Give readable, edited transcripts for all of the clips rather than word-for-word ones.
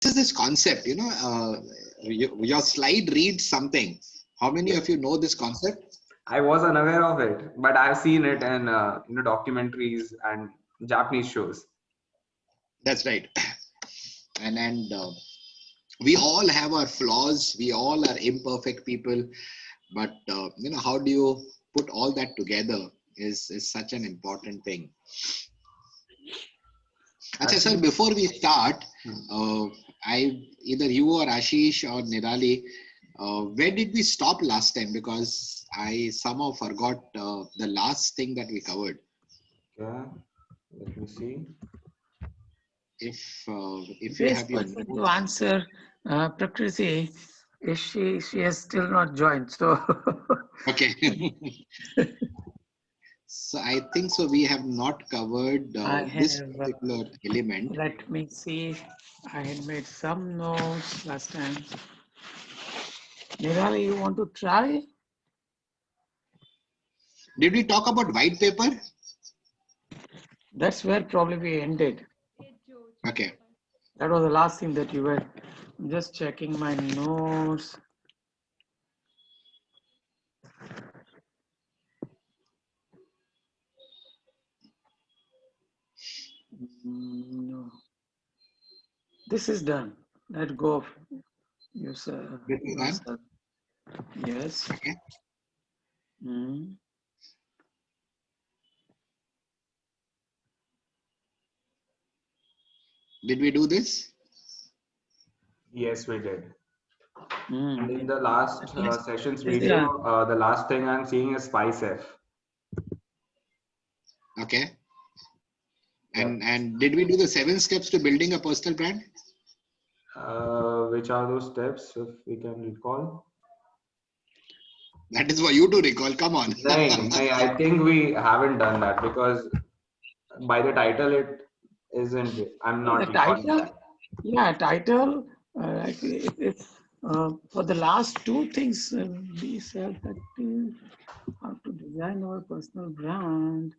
is this concept? Your slide reads something. How many Yes. of you know this concept? I was unaware of it, but I've seen it in documentaries and Japanese shows. That's right. And we all have our flaws. We all are imperfect people. But how do you put all that together is such an important thing. Acha, I've sir, seen. before we start, Hmm. either you or Ashish or Nirali, where did we stop last time? Because I somehow forgot the last thing that we covered. Okay, let me see. If you This have your question to notes, answer, Prakriti, is she has still not joined. So okay. So I think so. We have not covered I this have. particular element. Let me see. I had made some notes last time. Nirali, you want to try? Did we talk about white paper? That's where probably we ended. Okay. That was the last thing that you were. I'm just checking my notes. No. This is done. Let go of This is done. yourself. Yes. Okay. Mm. Did we do this? Yes, we did. And in Mm. the last At least, session's yeah. video, the last thing I'm seeing is Spice F. Okay. Yep. And did we do the 7 steps to building a personal brand? Which are those steps, if we can recall? That is for you to recall. Come on. I think we haven't done that because by the title it isn't. I'm The not recalling title, that. yeah, title. Like it's for the last two things we said that how to design our personal brand.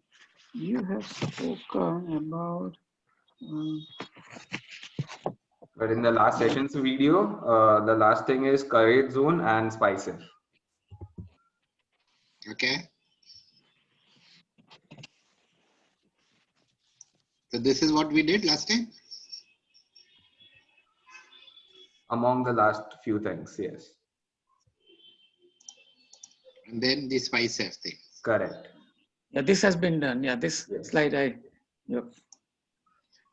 You have spoken about. Um, But in the last session's video, the last thing is Courage Zone and Spice F. Okay. So this is what we did last time. Among the last few things, yes. And then the spice F thing. Correct. yeah, this has been done. Yeah, this Yes. slide I. Yep.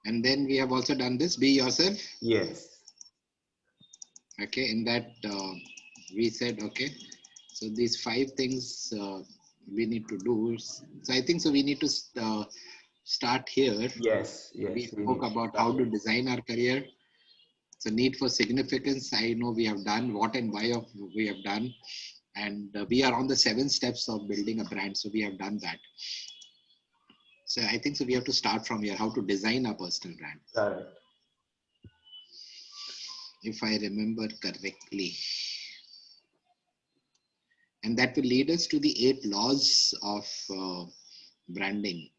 And then we have also done this. Be yourself. Yes. Okay. In that we said, okay. So these 5 things we need to do. So I think so we need to start here. Yes. We Yes. We spoke need to about start how to here. design our career. So need for significance. I know we have done what and why of we have done. And we are on the 7 steps of building a brand. So we have done that. So I think so we have to start from here, how to design a personal brand, Correct. if I remember correctly. And that will lead us to the 8 laws of branding.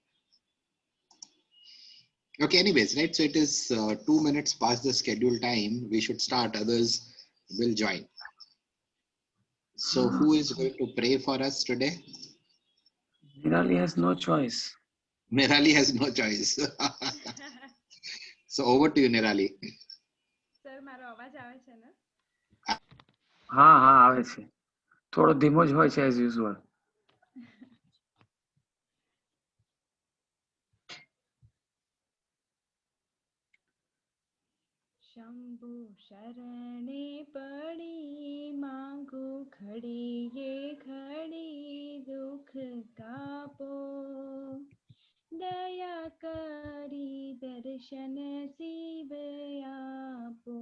Okay, anyways, right? So it is 2 minutes past the scheduled time. We should start, others will join. So who is going to pray for us today? Nirali has no choice. Nirali has no choice. So over to you, Nirali. Sir મારો અવાજ આવે છે ને? હા હા આવે છે. થોડો ધીમો જ હોય છે as usual. શંભુ શરણે પડી માંગુ ઘડીએ ઘડી દુઃખ કાપો દયા કરી દર્શન શિવ આપો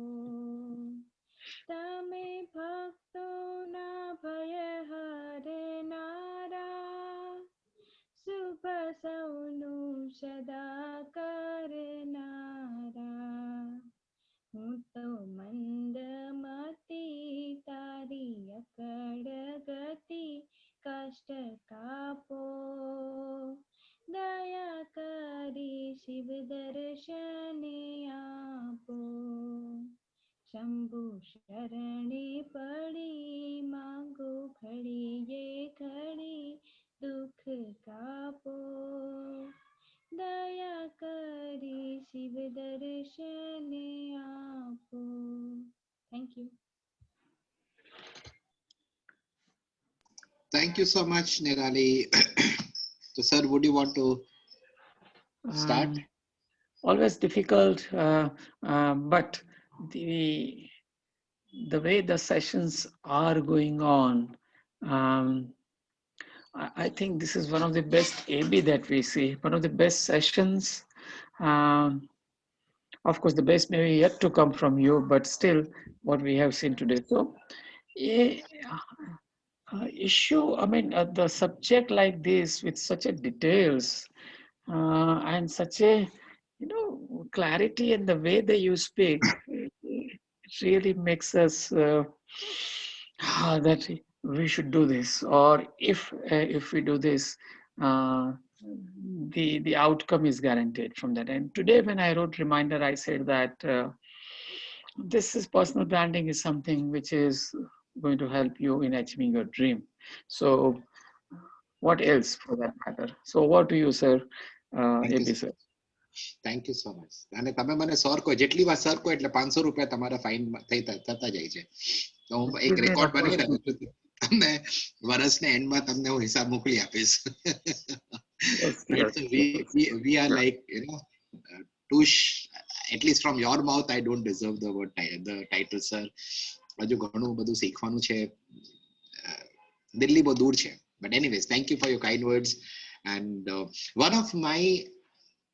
તમે ભક્તોના ભય હરનારા શુભ સૌનું સદા કરનારા હું તો મંદમતી તારી અકળ ગતિ કષ્ટ કાપો दया करी शिव दर्शने आपो शंभु शरणे पड़ी मांगो खड़ी ये खड़ी दुख कापो दया करी शिव दर्शने आपो. Thank you. Thank you so much, Nirali. So, sir, would you want to start? Always difficult, but the way the sessions are going on, I think this is one of the best AB that we see, one of the best sessions. Of course, the best may be yet to come from you, but still what we have seen today. So, issue, I mean, the subject like this with such a details and such a, clarity in the way that you speak, it really makes us that we should do this, or if we do this, uh, the outcome is guaranteed from that. And today, when I wrote reminder, I said that this is personal branding is something which is going to help you in achieving your dream. So, what else for that matter? So, what do you, sir? Thank you. AB, sir. Thank you so much. અને તમે મને sir કહો, જેટલી વાર sir કહો એટલે 500 રૂપિયા તમારા ફાઇન થતા જાય છે. તો હું એક રેકોર્ડ બનાવી રાખું છું. તમે વર્ષના એન્ડમાં તમને હું હિસાબ મોકલી આપીશ. We are like, at least from your mouth, I don't deserve the title, sir. હજુ ઘણું બધું શીખવાનું છે. દિલ્હી બહુ દૂર છે. But anyways, thank you for your kind words. And one of my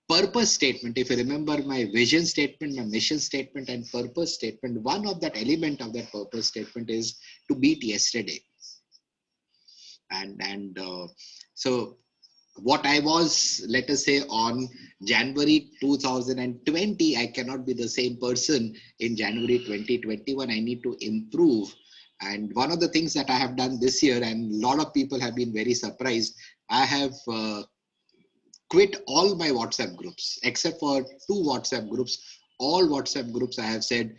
purpose statement, if you remember my vision statement, my mission statement and purpose statement, one of that element of that purpose statement is to beat yesterday. And so what I was, let us say, on January 2020, I cannot be the same person in January 2021. I need to improve. And one of the things that I have done this year, and a lot of people have been very surprised, I have quit all my WhatsApp groups except for 2 WhatsApp groups. All WhatsApp groups I have said,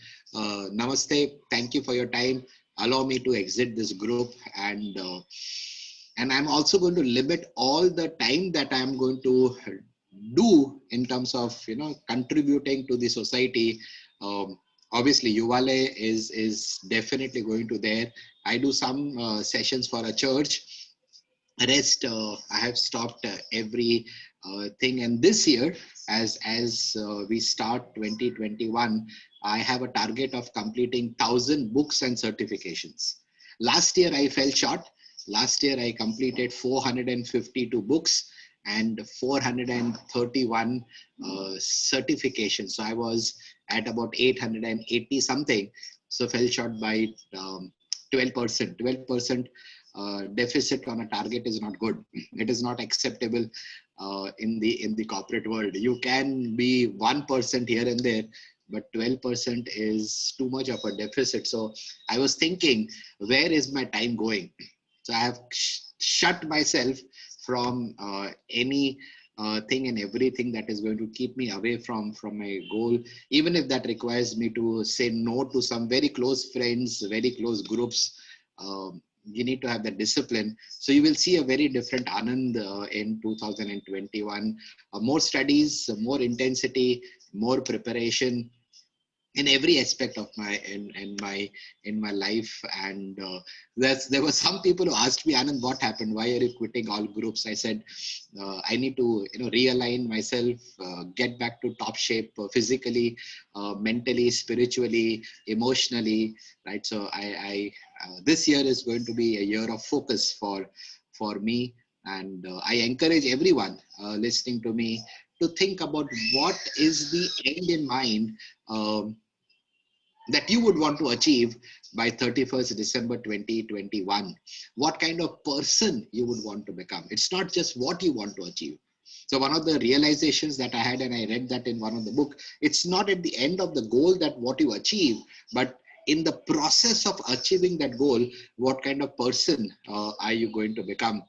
Namaste, thank you for your time. Allow me to exit this group. And I'm also going to limit all the time that I'm going to do in terms of, contributing to the society. Obviously, Yuvalay is definitely going to there. I do some sessions for a church. Rest, I have stopped every thing. And this year, as we start 2021, I have a target of completing 1,000 books and certifications. Last year, I fell short. Last year, I completed 452 books and 431 certifications. So I was at about 880 something. So fell short by 12%. 12% deficit on a target is not good. It is not acceptable in the corporate world. You can be 1% here and there, but 12% is too much of a deficit. So I was thinking, where is my time going? So I have shut myself from any thing and everything that is going to keep me away from my goal, even if that requires me to say no to some very close friends, very close groups. You need to have that discipline. So you will see a very different Anand in 2021. More studies, more intensity, more preparation in every aspect of my life. And there were some people who asked me, Anand, what happened? Why are you quitting all groups? I said, I need to realign myself, get back to top shape, physically, mentally, spiritually, emotionally, right? So I this year is going to be a year of focus for me. And I encourage everyone listening to me to think about what is the end in mind that you would want to achieve by 31st December 2021. What kind of person you would want to become. It's not just what you want to achieve. So one of the realizations that I had, and I read that in one of the book, it's not at the end of the goal that what you achieve, but in the process of achieving that goal, what kind of person are you going to become?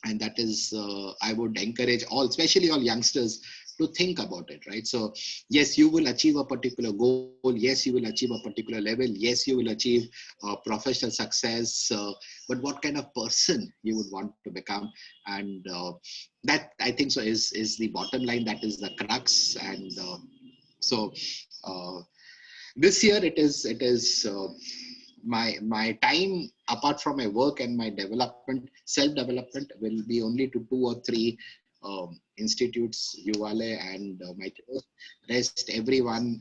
And that is, I would encourage all, especially all youngsters, to think about it, right? So yes, you will achieve a particular goal. Yes, you will achieve a particular level. Yes, you will achieve professional success. But what kind of person you would want to become? And that, I think so, is the bottom line. That is the crux. And so uh, this year it is my time, apart from my work and my development, self development, will be only to 2 or 3 institutes, Yuvalay and my rest. Everyone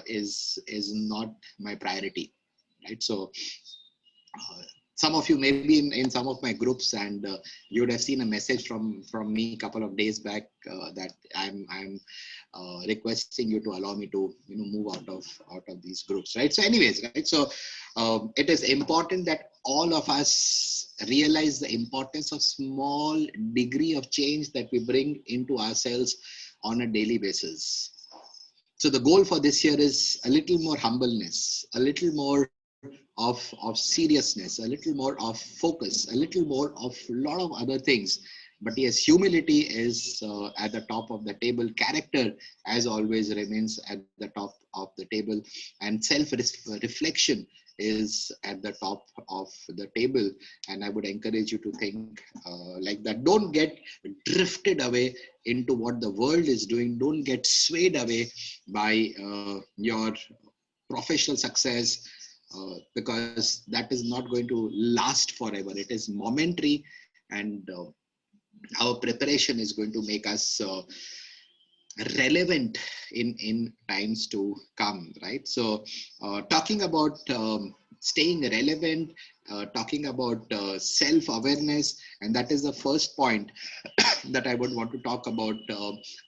is not my priority, right? So some of you may be in some of my groups, and you would have seen a message from me a couple of days back, that I'm requesting you to allow me to move out of these groups, right? So anyways, right, so it is important that all of us realize the importance of small degree of change that we bring into ourselves on a daily basis. So the goal for this year is a little more humbleness, a little more of seriousness, a little more of focus, a little more of a lot of other things. But yes, humility is at the top of the table. Character, as always, remains at the top of the table. And self-reflection is at the top of the table. And I would encourage you to think like that. Don't get drifted away into what the world is doing. Don't get swayed away by your professional success, because that is not going to last forever. It is momentary, and our preparation is going to make us relevant in times to come, right? So talking about staying relevant, talking about self-awareness, and that is the first point that I would want to talk about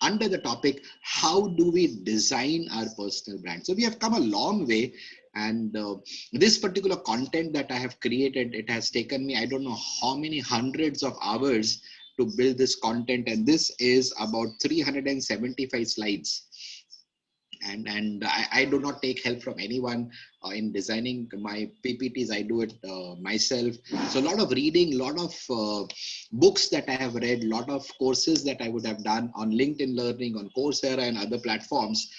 under the topic, how do we design our personal brand? So we have come a long way, and this particular content that I have created, it has taken me, I don't know how many hundreds of hours to build this content, and this is about 375 slides. And I do not take help from anyone in designing my PPTs. I do it myself. So a lot of reading, a lot of books that I have read, a lot of courses that I would have done on LinkedIn Learning, on Coursera and other platforms.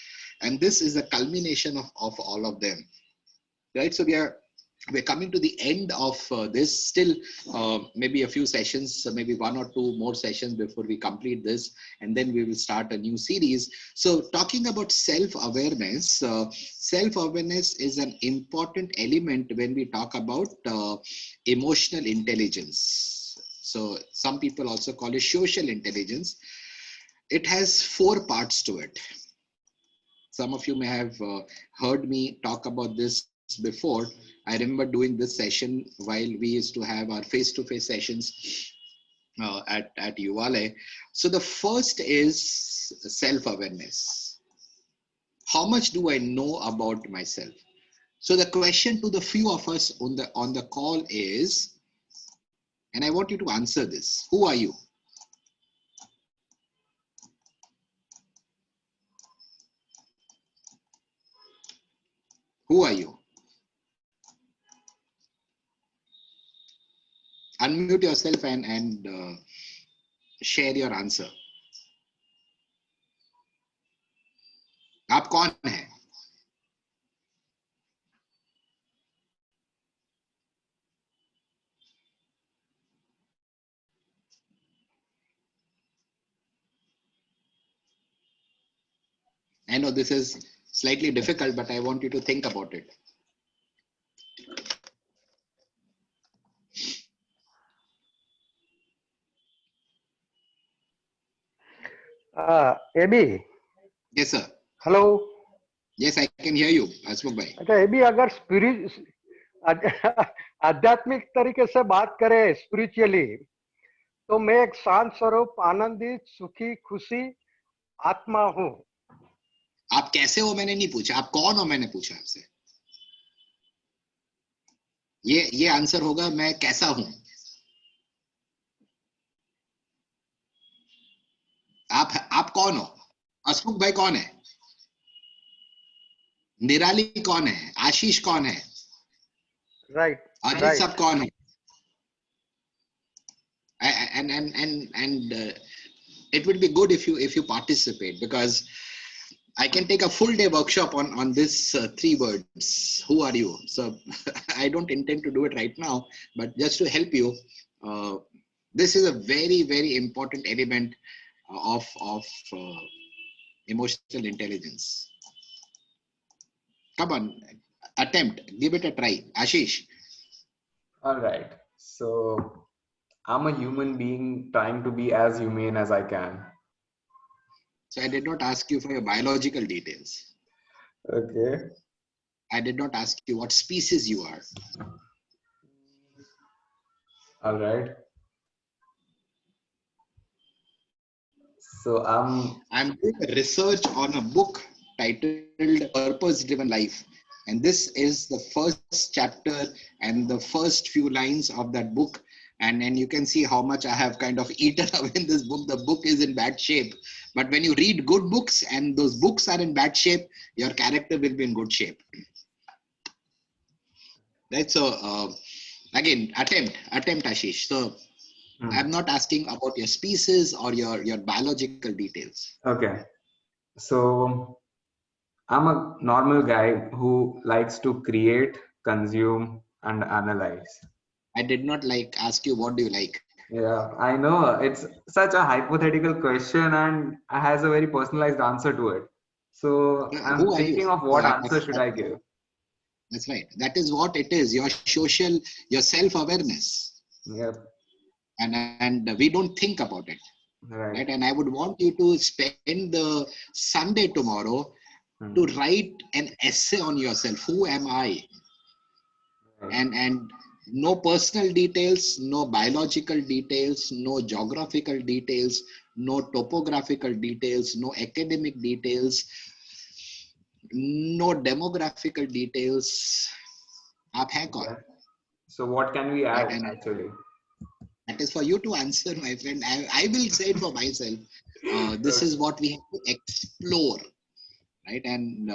And this is a culmination of all of them, right? So we're coming to the end of this. Still maybe a few sessions, maybe 1 or 2 more sessions before we complete this, and then we will start a new series. So talking about self-awareness, self-awareness is an important element when we talk about emotional intelligence. So some people also call it social intelligence. It has 4 parts to it. Some of you may have heard me talk about this before. I remember doing this session while we used to have our face-to-face sessions at Yuvalay. So the first is self-awareness. How much do I know about myself? So the question to the few of us on the call is, and I want you to answer this: who are you? Who are you? Unmute yourself and share your answer. आप कौन है? I know this is slightly difficult, but I want you to think about it. AB. Yes, sir. Hello. Yes, I can hear you, Hasmukh bhai. अच्छा AB, अगर आध्यात्मिक तरीके से बात करें स्पिरिचुअली, तो मैं एक शांत स्वरूप, आनंदित, सुखी, खुशी आत्मा हूँ. आप कैसे हो मैंने नहीं पूछा, आप कौन हो मैंने पूछा आपसे. ये आंसर होगा, मैं कैसा हूं. आप कौन हो? हसमुख भाई कौन है? निराली कौन है? आशीष कौन है? राइट. अजीत सब कौन है? and it would be good if you participate, because I can take a full day workshop on this three words. Who are you? So I don't intend to do it right now, but just to help you, uh, this is a very important element of emotional intelligence. Come on, attempt, give it a try, Ashish. All right. So I'm a human being trying to be as humane as I can. So I did not ask you for your biological details. Okay. I did not ask you what species you are. All right. So I'm doing a research on a book titled Purpose Driven Life. And this is the first chapter and the first few lines of that book. And you can see how much I have kind of eaten up in this book. The book is in bad shape. But when you read good books and those books are in bad shape, your character will be in good shape. Right? So, again, attempt, Ashish. So, I'm not asking about your species or your biological details. okay. So I'm a normal guy who likes to create, consume, and analyze. I did not ask you what do you like. Yeah, I know it's such a hypothetical question and it has a very personalized answer to it. So I'm Who are you? thinking of So what answer should I give. that's right. That is what it is. Your self-awareness, Yep, and we don't think about it, right. right? And I would want you to spend the Sunday tomorrow Hmm, to write an essay on yourself. Who am I? right. And no personal details, no biological details, no geographical details, no topographical details, no academic details, no demographical details. आप हैं कौन? Okay. So what can we Right? add And actually? that is for you to answer, my friend. I will say it for myself. This is what we have to explore, right? And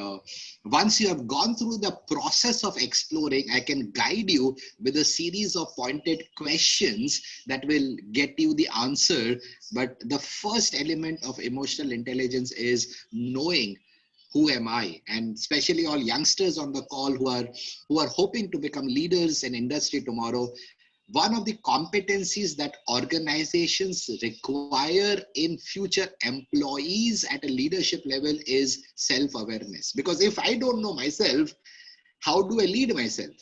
once you have gone through the process of exploring, I can guide you with a series of pointed questions that will get you the answer. But the first element of emotional intelligence is knowing who am I, and especially all youngsters on the call who are hoping to become leaders in industry tomorrow. One of the competencies that organizations require in future employees at a leadership level is self-awareness. Because if I don't know myself, how do I lead myself?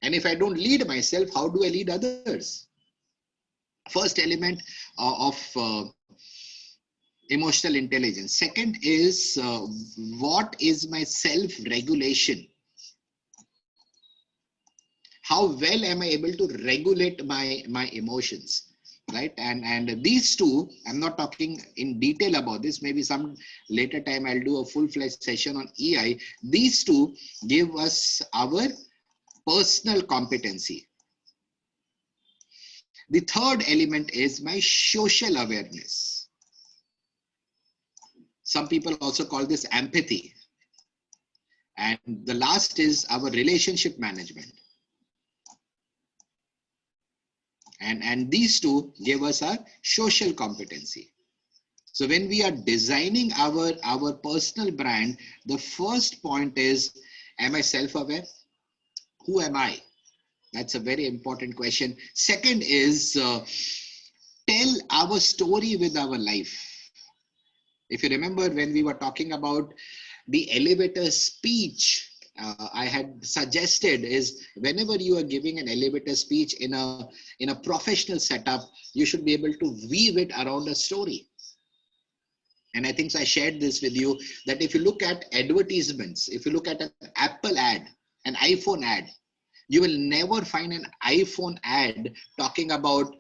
And if I don't lead myself, how do I lead others? First element of emotional intelligence. Second is what is my self-regulation? How well am I able to regulate my emotions, right? And these two, I'm not talking in detail about this, maybe some later time I'll do a full-fledged session on EI. These two give us our personal competency. The third element is my social awareness. Some people also call this empathy. And the last is our relationship management. And these two give us our social competency. So when we are designing our personal brand, the first point is, am I self-aware? Who am I? That's a very important question. Second is, tell our story with our life. If you remember when we were talking about the elevator speech, I had suggested is whenever you are giving an elevator speech in a professional setup, you should be able to weave it around a story. And I think so I shared this with you that if you look at advertisements, if you look at an Apple ad, an iPhone ad, you will never find an iPhone ad talking about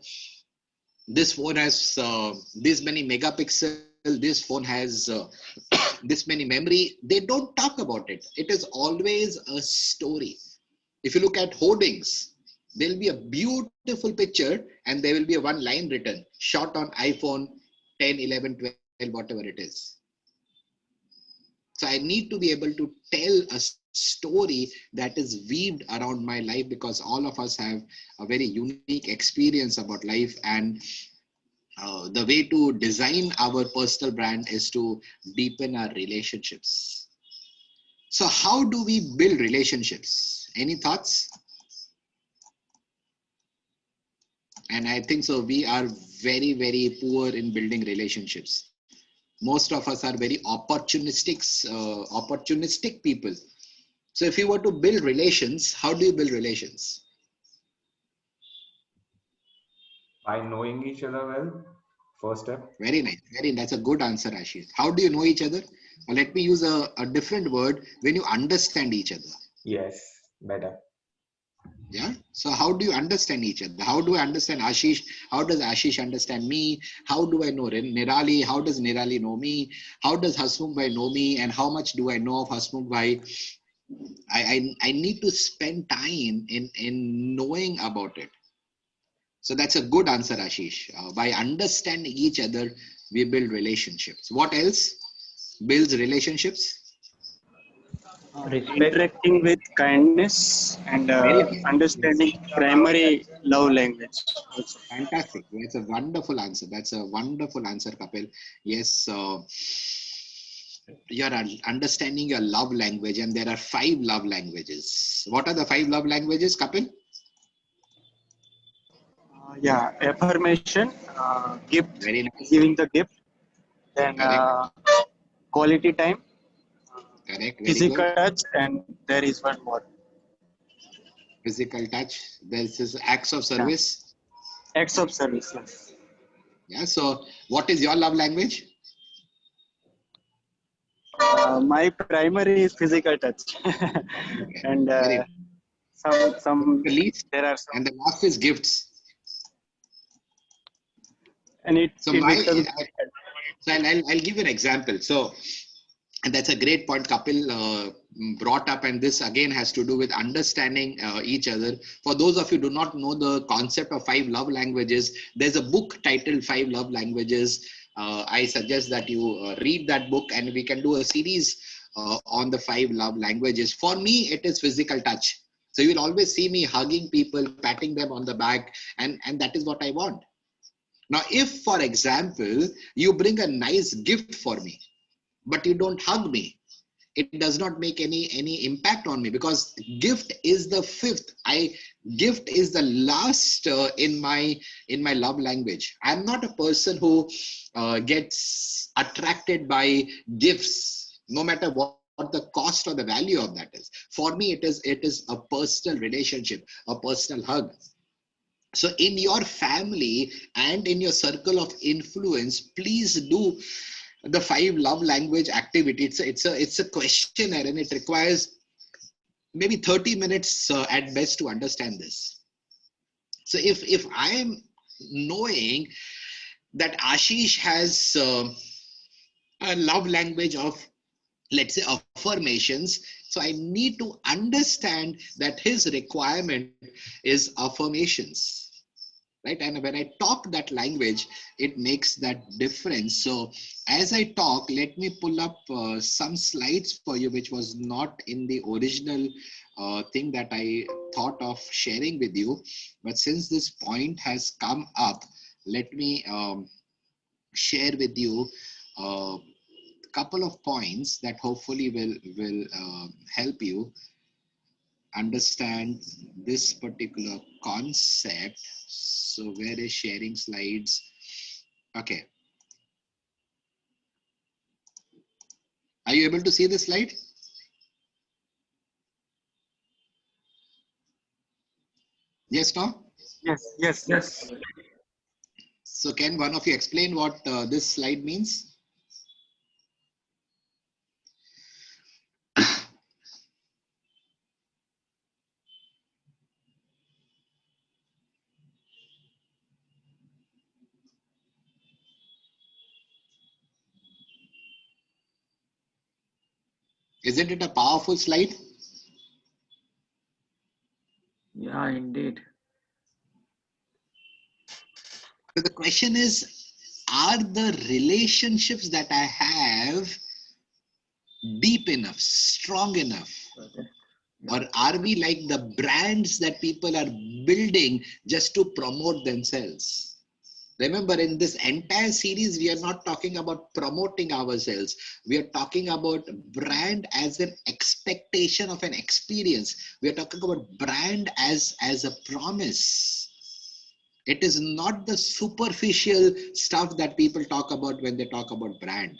this phone has this many megapixels, this phone has this many memory. They don't talk about it. It is always a story. If you look at hoardings, there'll be a beautiful picture and there will be a one line written, shot on iPhone 10, 11, 12, whatever it is. So I need to be able to tell a story that is weaved around my life, because all of us have a very unique experience about life. And the way to design our personal brand is to deepen our relationships. So how do we build relationships? Any thoughts? And I think so we are very, very poor in building relationships. Most of us are very opportunistic people. So if you were to build relations, how do you build relations? By knowing each other well, first step. Very nice. Very, that's a good answer, Ashish. How do you know each other? Or let me use a different word, when you understand each other. Yes, better. Yeah. So how do you understand each other? How do I understand Ashish? How does Ashish understand me? How do I know Nirali? How does Nirali know me? How does Hasmukh Bhai know me? And how much do I know of Hasmukh Bhai? I need to spend time in knowing about it. So that's a good answer, Ashish. By understanding each other, we build relationships. What else builds relationships? Respect. Interacting with kindness and Very nice. Yes. understanding primary love language also. Fantastic. That's a wonderful answer. That's a wonderful answer, Kapil. Yes, you're understanding your love language, and there are 5 love languages. What are the 5 love languages, Kapil? Yeah, affirmation, gift, Very nice. giving the gift, then Correct. quality time, Correct. Very physical good. touch, and there is one more. Physical touch. This is acts of Yeah, service. acts of service. Yes. Yeah. So, what is your love language? My primary is physical touch, Okay. and Very good. some The least, there are some, and the last is gifts. and it So, in my return. so I'll give you an example. So, and that's a great point Kapil brought up, and this again has to do with understanding each other. For those of you who do not know the concept of 5 love languages, there's a book titled 5 Love Languages. I suggest that you read that book, and we can do a series on the 5 love languages. For me, it is physical touch. So you will always see me hugging people, patting them on the back, and that is what I want. Now, if, for example, you bring a nice gift for me, but you don't hug me, it does not make any impact on me, because gift is the 5th. Gift is the last in my love language. I'm not a person who gets attracted by gifts, no matter what the cost or the value of that is. For me, it is a personal relationship, a personal hug. So in your family and in your circle of influence, please do the 5 love language activity. It's a questionnaire, and it requires maybe 30 minutes at best to understand this. So if I am knowing that Ashish has a love language of, let's say, affirmations, so I need to understand that his requirement is affirmations, right? And when I talk that language, it makes that difference. So as I talk, let me pull up some slides for you, which was not in the original thing that I thought of sharing with you. But since this point has come up, let me share with you a couple of points that hopefully will help you understand this particular concept. So where is sharing slides? Okay. Are you able to see the slide? Yes, no? Yes, yes, yes. So can one of you explain what this slide means? Isn't it a powerful slide? Yeah, indeed. So the question is, are the relationships that I have deep enough, strong enough? Okay. Or are we like the brands that people are building just to promote themselves? Remember, in this entire series, we are not talking about promoting ourselves. We are talking about brand as an expectation of an experience. We are talking about brand as a promise. It is not the superficial stuff that people talk about when they talk about brand.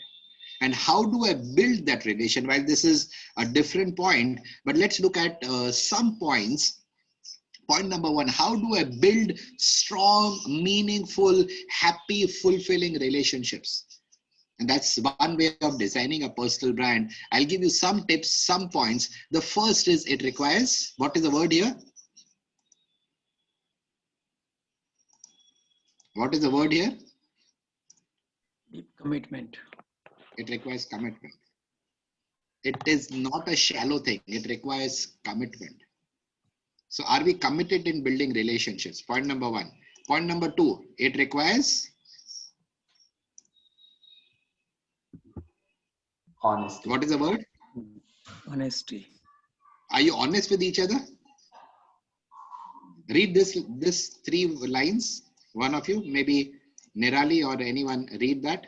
And how do I build that relation? Well, this is a different point, but let's look at some points. Point number one, how do I build strong, meaningful, happy, fulfilling relationships? And that's one way of designing a personal brand. I'll give you some tips, some points. The first is it requires, what is the word here? What is the word here? Deep commitment. It requires commitment. It is not a shallow thing. It requires commitment. So are we committed in building relationships? Point number one. Point number two, it requires Honesty. what is the word? Honesty. Are you honest with each other? Read this three lines. One of you, maybe Nirali or anyone, read that.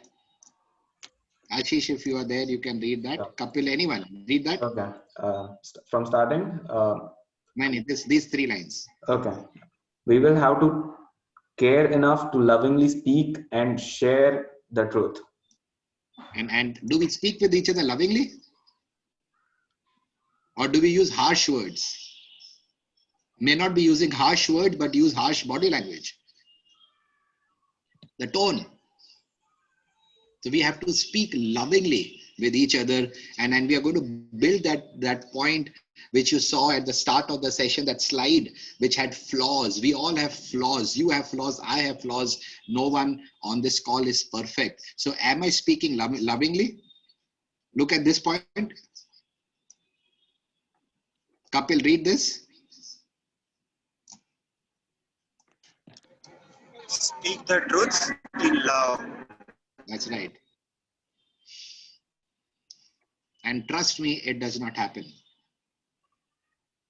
Ashish, if you are there, you can read that. Sure. Kapil, anyone, read that. Okay. From starting. These three lines. Okay. We will have to care enough to lovingly speak and share the truth. And do we speak with each other lovingly? Or do we use harsh words? May not be using harsh words, but use harsh body language. The tone. So we have to speak lovingly with each other, and we are going to build that point which you saw at the start of the session, that slide which had flaws. We all have flaws. You have flaws. I have flaws. No one on this call is perfect. So am I speaking lovingly? Look at this point. Kapil, read this. Speak the truth in love. That's right. And trust me, it does not happen.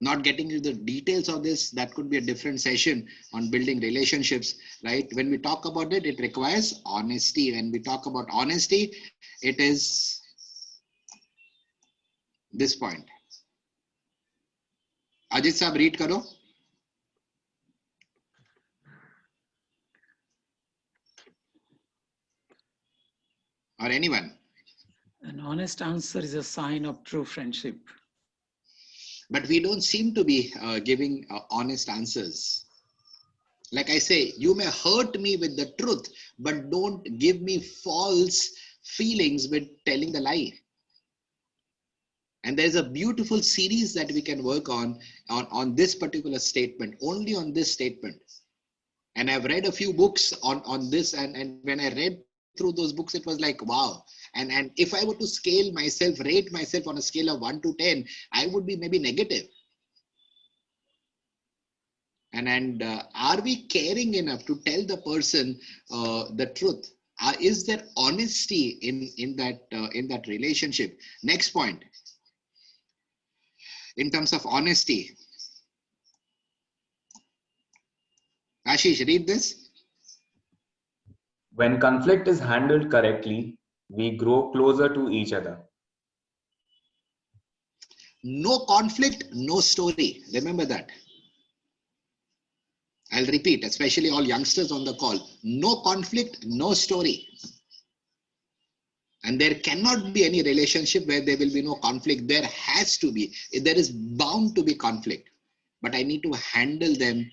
Not getting into the details of this, that could be a different session on building relationships, right? When we talk about it, it requires honesty. When we talk about honesty, it is this point. Ajit Saab, read karo. Or anyone. An honest answer is a sign of true friendship. But we don't seem to be giving honest answers. Like I say, you may hurt me with the truth, but don't give me false feelings with telling the lie. And there's a beautiful series that we can work on this particular statement, only on this statement. And I've read a few books on this, and when I read through those books, it was like, wow. And if I were to scale myself, rate myself on a scale of 1 to 10, I would be maybe negative. And are we caring enough to tell the person the truth? Is there honesty in that relationship? Next point. In terms of honesty, Ashish, read this. When conflict is handled correctly, we grow closer to each other. No conflict, no story. Remember that. I'll repeat, especially all youngsters on the call. No conflict, no story. And there cannot be any relationship where there will be no conflict. There has to be. There is bound to be conflict. But I need to handle them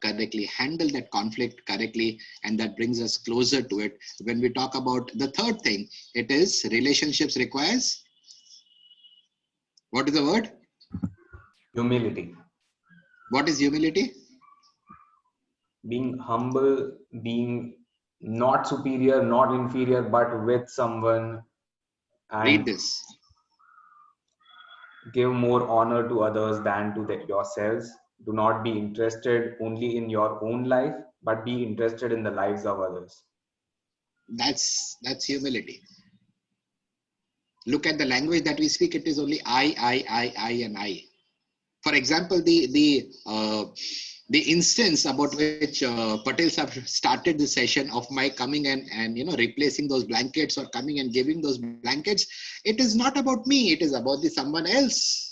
correctly, handle that conflict correctly, and that brings us closer to it. When we talk about the third thing, it is relationships requires, what is the word? Humility. What is humility? Being humble, being not superior, not inferior, but with someone, Read and this. give more honor to others than to yourselves. Do not be interested only in your own life, but be interested in the lives of others. That's humility. Look at the language that we speak. It is only I, and I. For example, the instance about which Patel have started the session of my coming and replacing those blankets or coming and giving those blankets, it is not about me. It is about the someone else.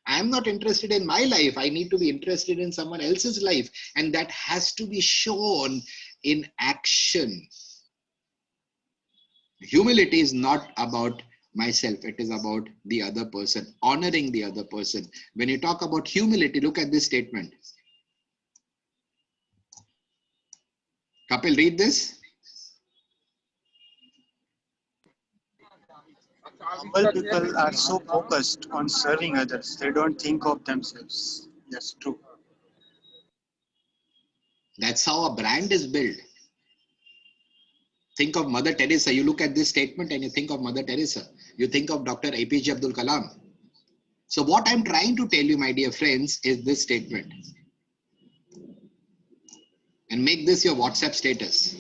I am not interested in my life. I need to be interested in someone else's life, and that has to be shown in action. Humility is not about myself. It is about the other person, honoring the other person. When you talk about humility, look at this statement. Kapil, read this. Humble people are so focused on serving others, they don't think of themselves. Yes, true. That's how a brand is built. Think of Mother Teresa. You look at this statement and you think of Mother Teresa. You think of Dr. APJ Abdul Kalam. So what I'm trying to tell you, my dear friends, is this statement. And make this your WhatsApp status.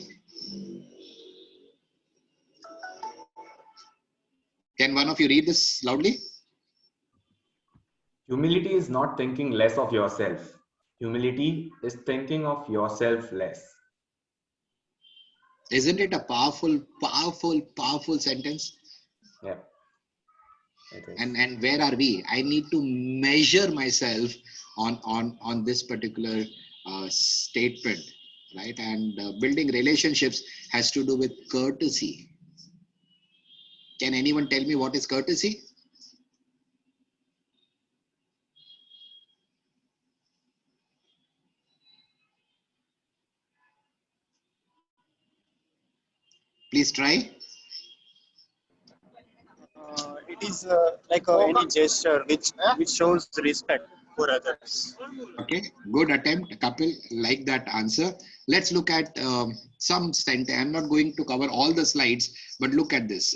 Can one of you read this loudly? Humility is not thinking less of yourself. Humility is thinking of yourself less. Isn't it a powerful, powerful, powerful sentence? Yeah. It is. And where are we? I need to measure myself on this particular statement, right? And building relationships has to do with courtesy. Can anyone tell me what is courtesy? Please try. It is like any gesture which shows respect for others. Okay, good attempt, Kapil. Like that answer. Let's look at some sentence. I'm not going to cover all the slides, but look at this.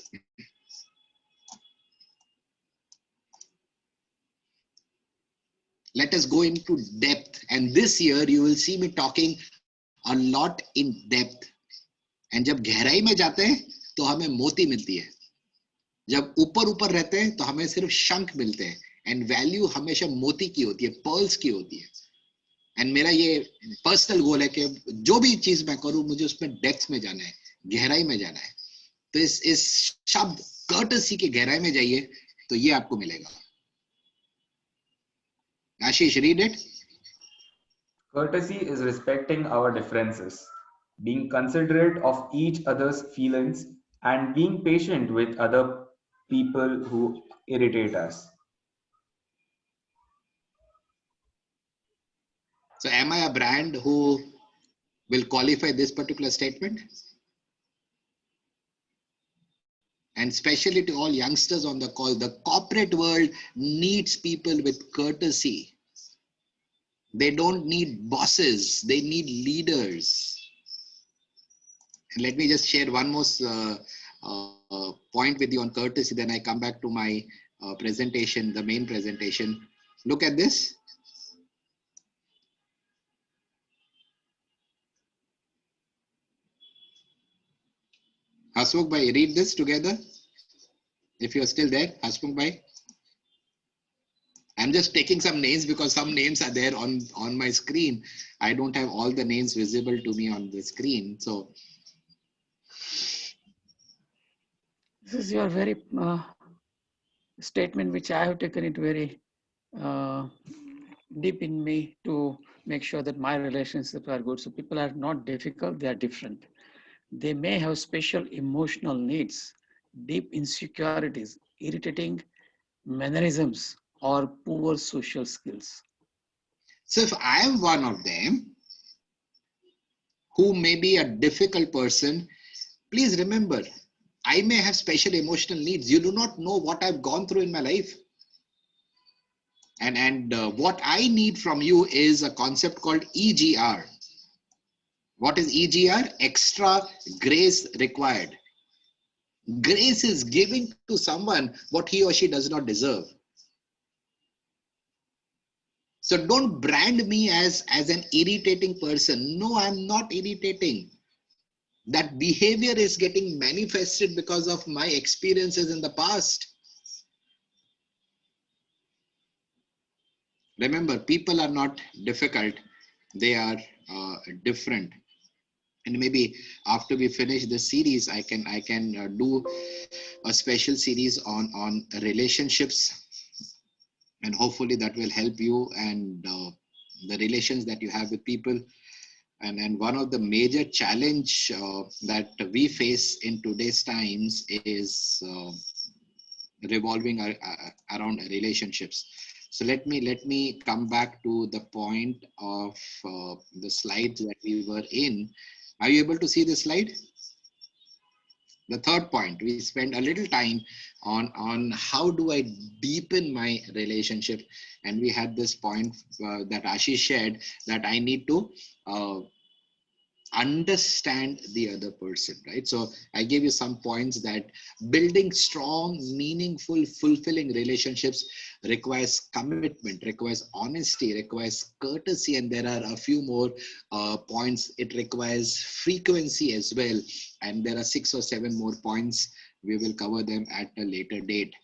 Let us go into depth. And this year, you will see me talking a lot in depth. And जब गहराई में जाते हैं, तो हमें मोती मिलती है. जब ऊपर ऊपर रहते हैं, तो हमें सिर्फ शंख मिलते हैं. And value हमेशा मोती की होती है, pearls की होती है. And मेरा ये पर्सनल गोल है कि जो भी चीज मैं करूं, मुझे उसमें डेप्थ में जाना है, गहराई में जाना है. तो इस शब्द कर्टसी के गहराई में जाइए, तो ये आपको मिलेगा. Ashish, read it. Courtesy is respecting our differences, being considerate of each other's feelings, and being patient with other people who irritate us. So am I a brand who will qualify this particular statement? And especially to all youngsters on the call, the corporate world needs people with courtesy. They don't need bosses, they need leaders. And let me just share one more point with you on courtesy, then I come back to my presentation, the main presentation. Look at this. Hasmukh bhai, read this together. If you're still there, Hasmukh bhai. I'm just taking some names because some names are there on my screen. I don't have all the names visible to me on the screen. So This is your very statement, which I have taken it very deep in me to make sure that my relationships are good. So people are not difficult, they are different. They may have special emotional needs, deep insecurities, irritating mannerisms, or poor social skills. So if I am one of them who may be a difficult person, please remember, I may have special emotional needs. You do not know what I've gone through in my life. And what I need from you is a concept called EGR. What is EGR? Extra grace required. Grace is giving to someone what he or she does not deserve. So don't brand me as an irritating person. No, I'm not irritating. That behavior is getting manifested because of my experiences in the past. Remember, people are not difficult. They are different. And maybe after we finish this series, I can do a special series on relationships, and hopefully that will help you and the relations that you have with people. And one of the major challenge that we face in today's times is revolving around relationships. So let me come back to the point of the slides that we were in. Are you able to see this slide? The third point, we spend a little time on how do I deepen my relationship, and we had this point that Ashish shared, that I need to understand the other person, right? So I gave you some points that building strong, meaningful, fulfilling relationships requires commitment, requires honesty, requires courtesy, and there are a few more points. It requires frequency as well, and there are 6 or 7 more points. We will cover them at a later date,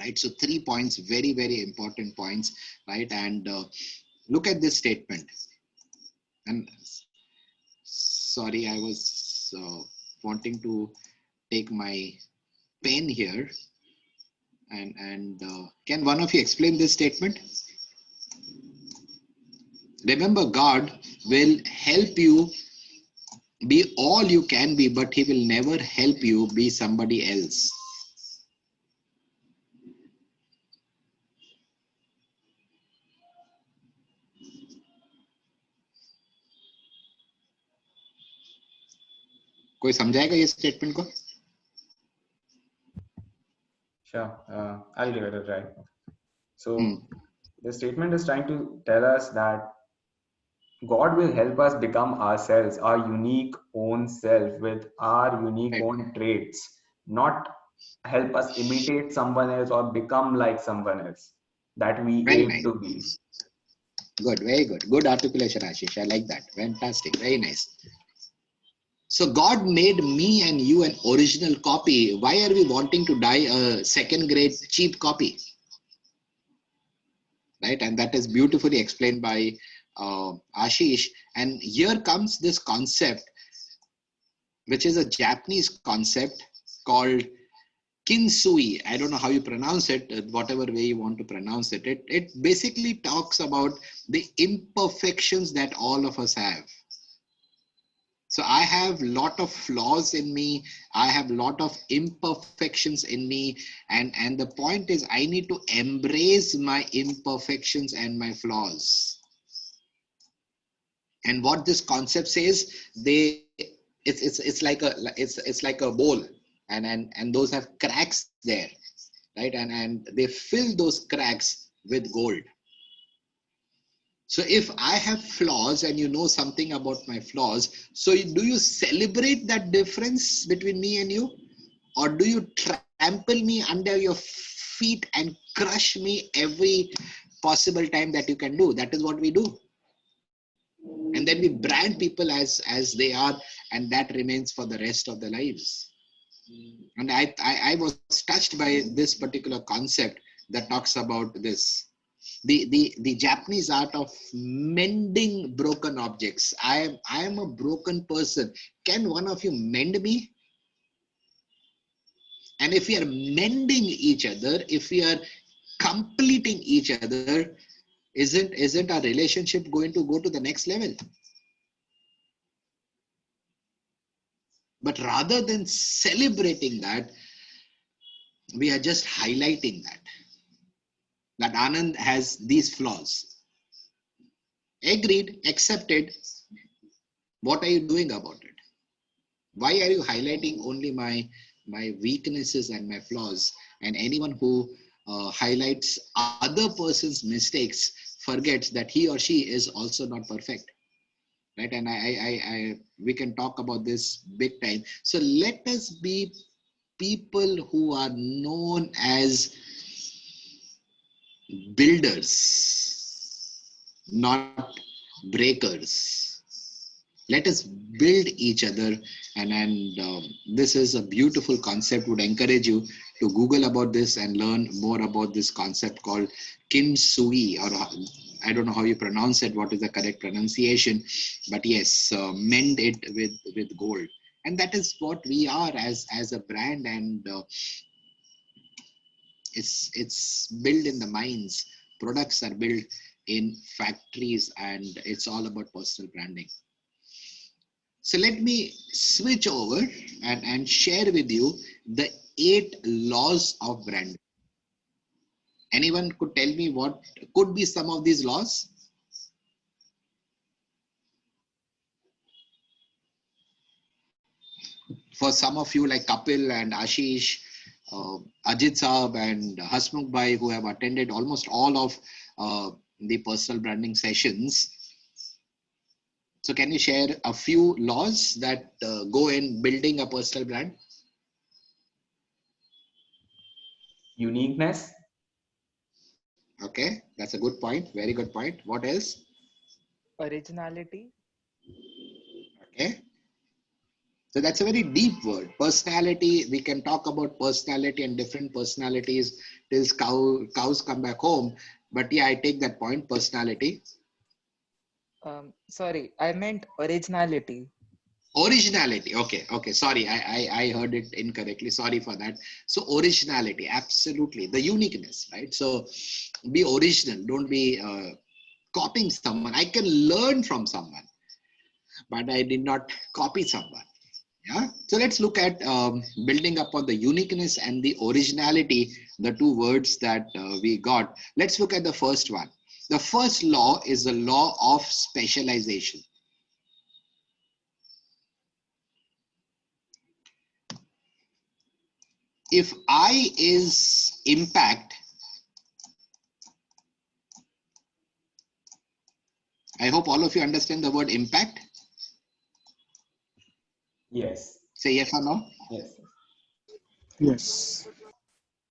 right? So 3 points, very, very important points, right? And look at this statement. And sorry, I was wanting to take my pen here, and can one of you explain this statement? Remember, God will help you be all you can be, but he will never help you be somebody else. कोई समझाएगा ये statement को? Sure, I'll give it a try. So the statement is trying to tell us that God will help us become ourselves, our unique own self with our unique Right. own traits, not help us imitate someone else or become like someone else that we Very aim nice. to be. Good, very good. Good articulation, Ashish. I like that. Fantastic. Very nice. So God made me and you an original copy. Why are we wanting to buy a second grade cheap copy? Right? And that is beautifully explained by Ashish. And here comes this concept, which is a Japanese concept called kinsui. I don't know how you pronounce it, whatever way you want to pronounce it. It basically talks about the imperfections that all of us have. So I have lot of flaws in me. I have lot of imperfections in me. And the point is, I need to embrace my imperfections and my flaws. And what this concept says, it's like a bowl, and those have cracks there, right? And they fill those cracks with gold. So if I have flaws and you know something about my flaws, so do you celebrate that difference between me and you? Or do you trample me under your feet and crush me every possible time that you can do? That is what we do. And then we brand people as they are, and that remains for the rest of their lives. And I was touched by this particular concept that talks about this. The Japanese art of mending broken objects. I am a broken person. Can one of you mend me? And if we are mending each other, if we are completing each other, isn't our relationship going to go to the next level? But rather than celebrating that, we are just highlighting that Anand has these flaws. Agreed, accepted. What are you doing about it? Why are you highlighting only my weaknesses and my flaws? And anyone who highlights other person's mistakes forgets that he or she is also not perfect, right? And we can talk about this big time. So let us be people who are known as builders, not breakers. Let us build each other, and this is a beautiful concept. Would encourage you to Google about this and learn more about this concept called Kintsugi, or I don't know how you pronounce it, what is the correct pronunciation, but yes, mend it with gold. And that is what we are as a brand, and it's built in the mines. Products are built in factories, and it's all about personal branding. So let me switch over and share with you the 8 laws of branding. Anyone could tell me what could be some of these laws? For some of you like Kapil and Ashish, Ajit Saab and Hasmukh Bhai, who have attended almost all of the personal branding sessions. So can you share a few laws that go in building a personal brand? Uniqueness, Okay, that's a good point. Very good point. What else? Originality, Okay. So that's a very deep word. Personality, we can talk about personality and different personalities till cows come back home. But yeah, I take that point, personality. sorry, I meant originality. Originality. Okay, okay. Sorry, I heard it incorrectly. Sorry for that. So originality, absolutely. The uniqueness, right? So be original. Don't be copying someone. I can learn from someone, but I did not copy someone. Yeah. So let's look at building upon the uniqueness and the originality, the two words that we got. Let's look at the first one. The first law is the law of specialization. If I is impact, I hope all of you understand the word impact. yes, Say yes or no. yes. Yes.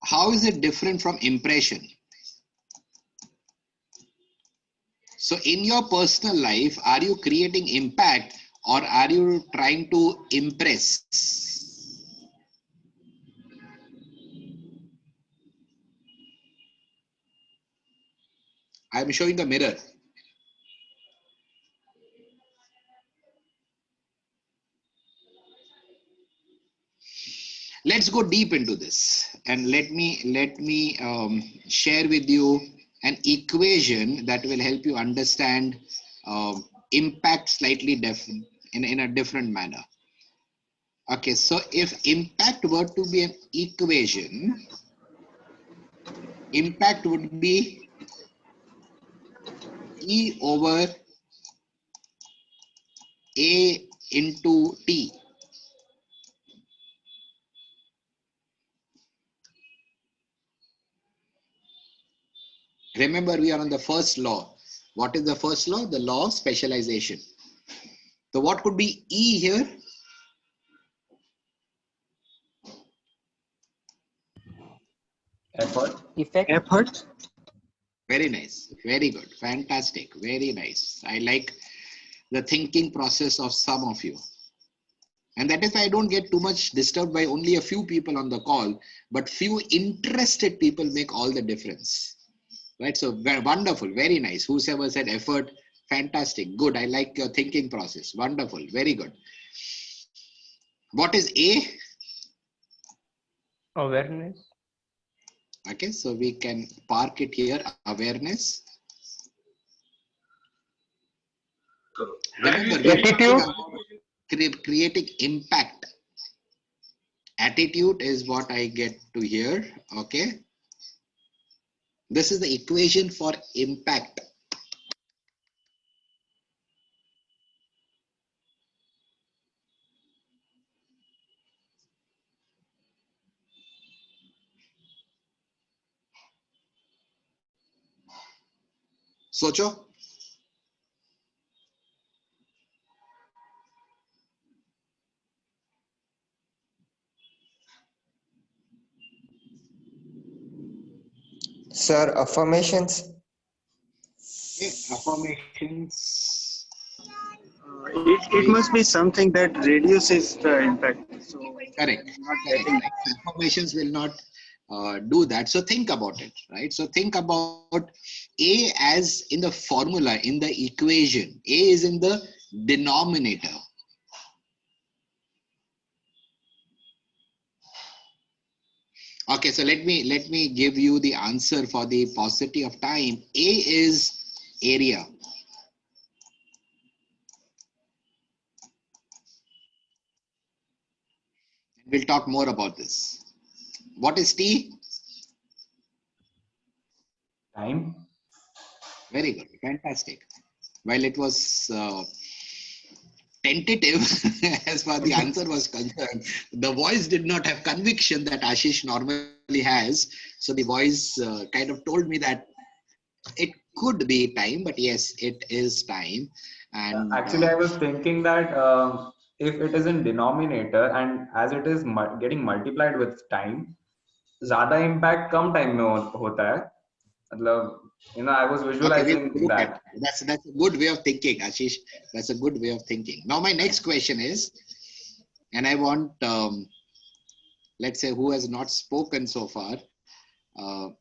How is it different from impression? So in your personal life, are you creating impact or are you trying to impress? I'm showing the mirror. Let's go deep into this, and let me share with you an equation that will help you understand impact slightly different in a different manner. Okay, so if impact were to be an equation, impact would be E over A into T. Remember, we are on the first law. What is the first law? The law of specialization. So what could be E here? Effort, Effect, Effort. Very nice. Very good. Fantastic. Very nice. I like the thinking process of some of you. And that is why I don't get too much disturbed by only a few people on the call, but few interested people make all the difference. Right? So wonderful. Very nice. Whoever said effort, fantastic. Good. I like your thinking process. Wonderful. Very good. What is A? awareness, Okay, so we can park it here. Awareness. Remember, we are talking Attitude. about creating impact. Attitude is what I get to hear. Okay. This is the equation for impact. Socho? Sir, affirmations. Okay, affirmations. It must be something that reduces the impact. So Correct, I'm not correct, getting. right? So informations will not do that. So think about it, right? So think about A as in the formula, in the equation. A is in the denominator. Okay, so let me give you the answer for the paucity of time. A is area. We'll talk more about this. What is T? Time. Very good, fantastic. While it was tentative as far the answer was concerned, the voice did not have conviction that Ashish normally has. So the voice kind of told me that it could be time, but yes, it is time. And Actually, I was thinking that if it is in denominator and as it is getting multiplied with time, ज़्यादा impact कम time में होता है. मतलब, I was okay, we'll visualizing look at that. that's a good way of thinking, Ashish. That's a good way of thinking. Now, my next question is, and I want let's say who has not spoken so far.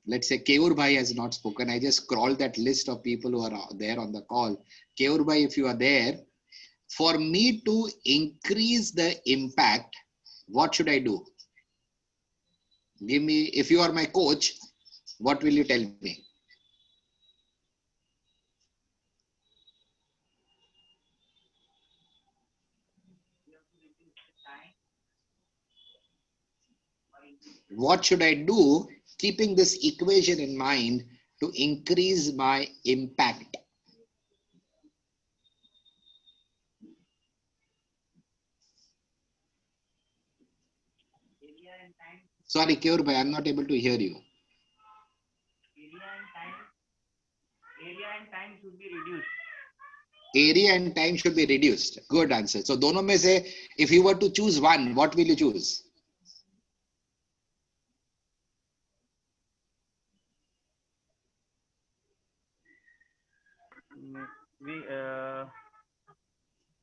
Let's say Keur Bhai has not spoken. I just scrolled that list of people who are there on the call. Keur Bhai, if you are there, for me to increase the impact, what should I do? Give me, if you are my coach, what will you tell me? What should I do, keeping this equation in mind, to increase my impact? Sorry, Keur Bhai, I'm not able to hear you. Area and time should be reduced. Good answer. So दोनों में से if you were to choose one, what will you choose? We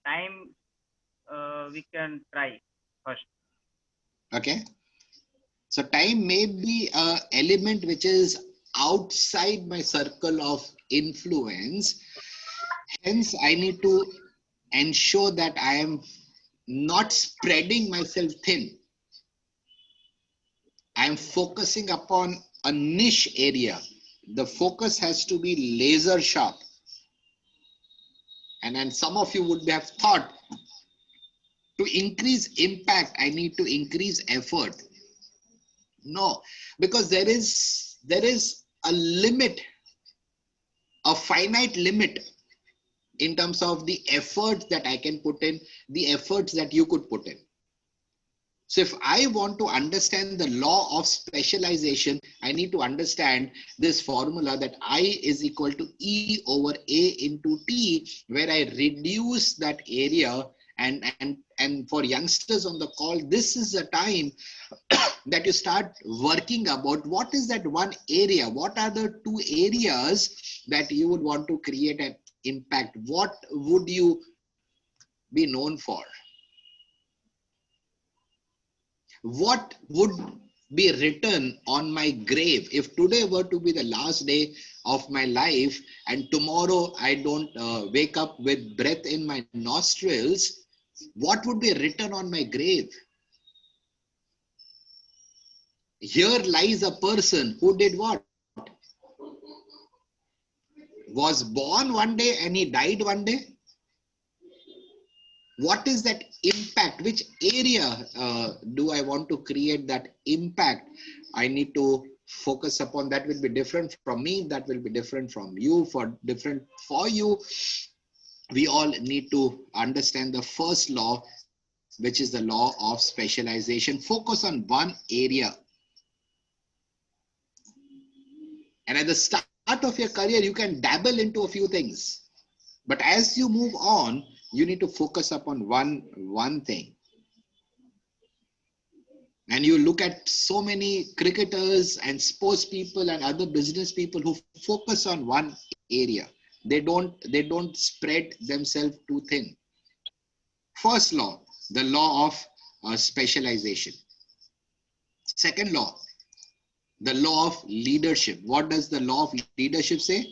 time we can try first. Okay. So time may be a element which is outside my circle of influence. Hence, I need to ensure that I am not spreading myself thin. I am focusing upon a niche area. The focus has to be laser sharp. And then some of you would have thought, to increase impact, I need to increase effort. No, because there is a limit, a finite limit in terms of the effort that I can put in, the efforts that you could put in. So if I want to understand the law of specialization, I need to understand this formula that I is equal to E over A into T, where I reduce that area. And for youngsters on the call, this is the time that you start working about what is that one area, what are the two areas that you would want to create an impact, what would you be known for, what would be written on my grave if today were to be the last day of my life and tomorrow I don't wake up with breath in my nostrils, what would be written on my grave? Here lies a person who did what? Was born one day and he died one day. What is that impact? Which area do I want to create that impact? I need to focus upon. That will be different from me. That will be different from you. For you, we all need to understand the first law, which is the law of specialization. Focus on one area. And at the start of your career, you can dabble into a few things. But as you move on, you need to focus upon one thing. And you look at so many cricketers and sports people and other business people who focus on one area. They don't spread themselves too thin. First law, the law of specialization. Second law, the law of leadership. What does the law of leadership say?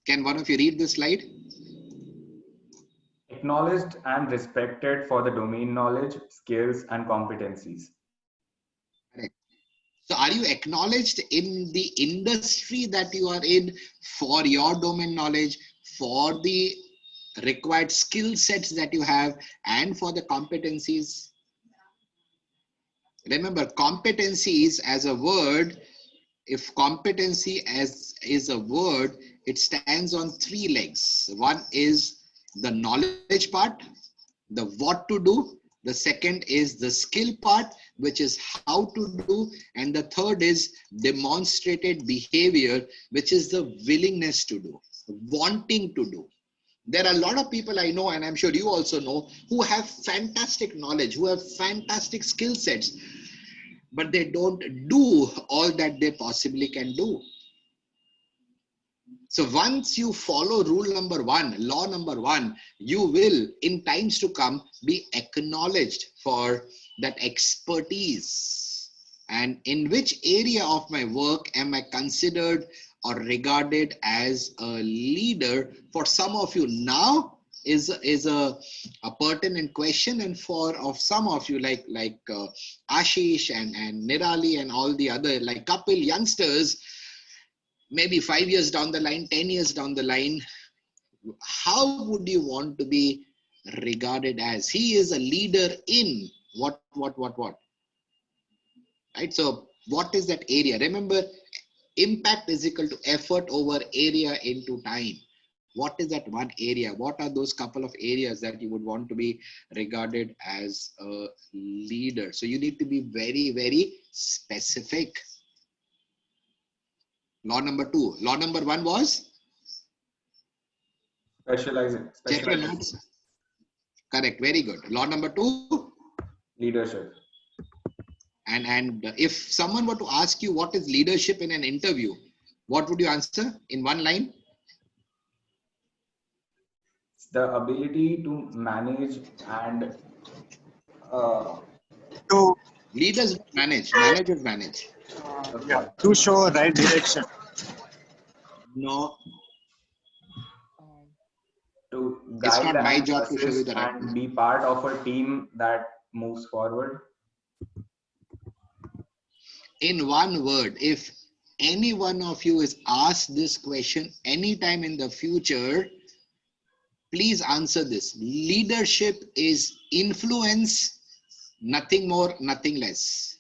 Can one of you read this slide? Acknowledged and respected for the domain knowledge, skills, and competencies. Correct. So are you acknowledged in the industry that you are in for your domain knowledge, for the required skill sets that you have, and for the competencies? Remember, competencies as a word, if competency as is a word, it stands on three legs. One is the knowledge part, the what to do. The second is the skill part, which is how to do. And the third is demonstrated behavior, which is the willingness to do, wanting to do. There are a lot of people I know, and I'm sure you also know, who have fantastic knowledge, who have fantastic skill sets, but they don't do all that they possibly can do. So once you follow rule number one, law number one, you will in times to come be acknowledged for that expertise. And in which area of my work am I considered or regarded as a leader? For some of you now is a pertinent question, and for of some of you like Ashish and Nirali and all the other like Kapil youngsters, maybe 5 years down the line, 10 years down the line, how would you want to be regarded as? He is a leader in what? Right? So what is that area? Remember, impact is equal to effort over area into time. What is that one area? What are those couple of areas that you would want to be regarded as a leader? So you need to be very, very specific. Law number two. Law number one was? Specializing. Check your notes. Correct. Very good. Law number two? Leadership. And if someone were to ask you what is leadership in an interview, what would you answer in one line? It's the ability to manage and To Leaders manage, managers manage. yeah, to show right direction. No, Um, to it's guide not my and job to show you assist the right. and be part of a team that moves forward. In one word, if any one of you is asked this question anytime in the future, please answer this. Leadership is influence, nothing more, nothing less.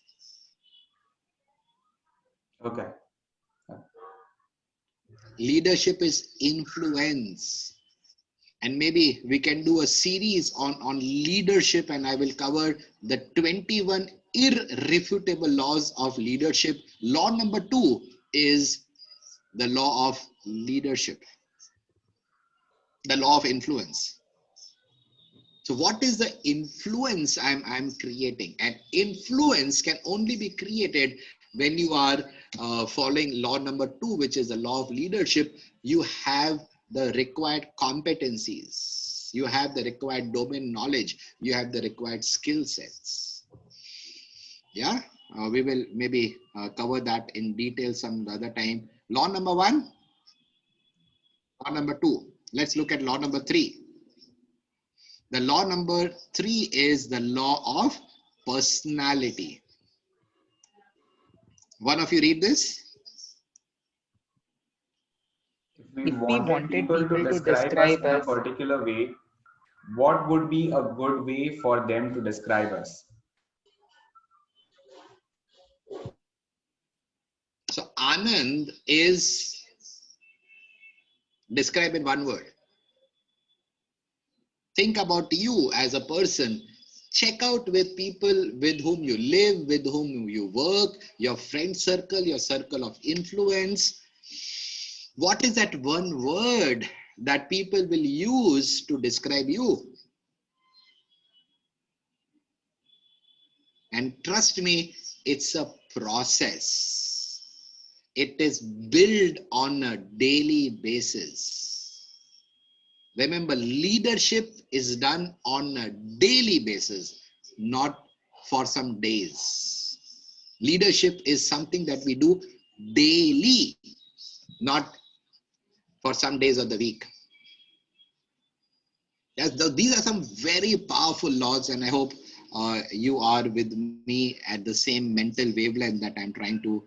Okay. Leadership is influence. And maybe we can do a series on leadership, and I will cover the 21 irrefutable laws of leadership. Law number 2 is the law of leadership, the law of influence. So what is the influence I'm creating? And influence can only be created when you are following law number 2, which is the law of leadership. You have the required competencies, you have the required domain knowledge, you have the required skill sets. Yeah, we will maybe cover that in detail some other time. Law number 1, law number 2. Let's look at law number 3. The law number 3 is the law of personality. One of you read this. If if we we wanted wanted people to people to describe us describe in a us, particular way, what would be a good way for them to describe us? So Anand is described in one word. Think about you as a person. Check out with people with whom you live, with whom you work, your friend circle, your circle of influence. What is that one word that people will use to describe you? And trust me, it's a process. It is built on a daily basis. Remember, leadership is done on a daily basis, not for some days. Leadership is something that we do daily, not for some days of the week. Yes, these are some very powerful laws, and I hope you are with me at the same mental wavelength that I'm trying to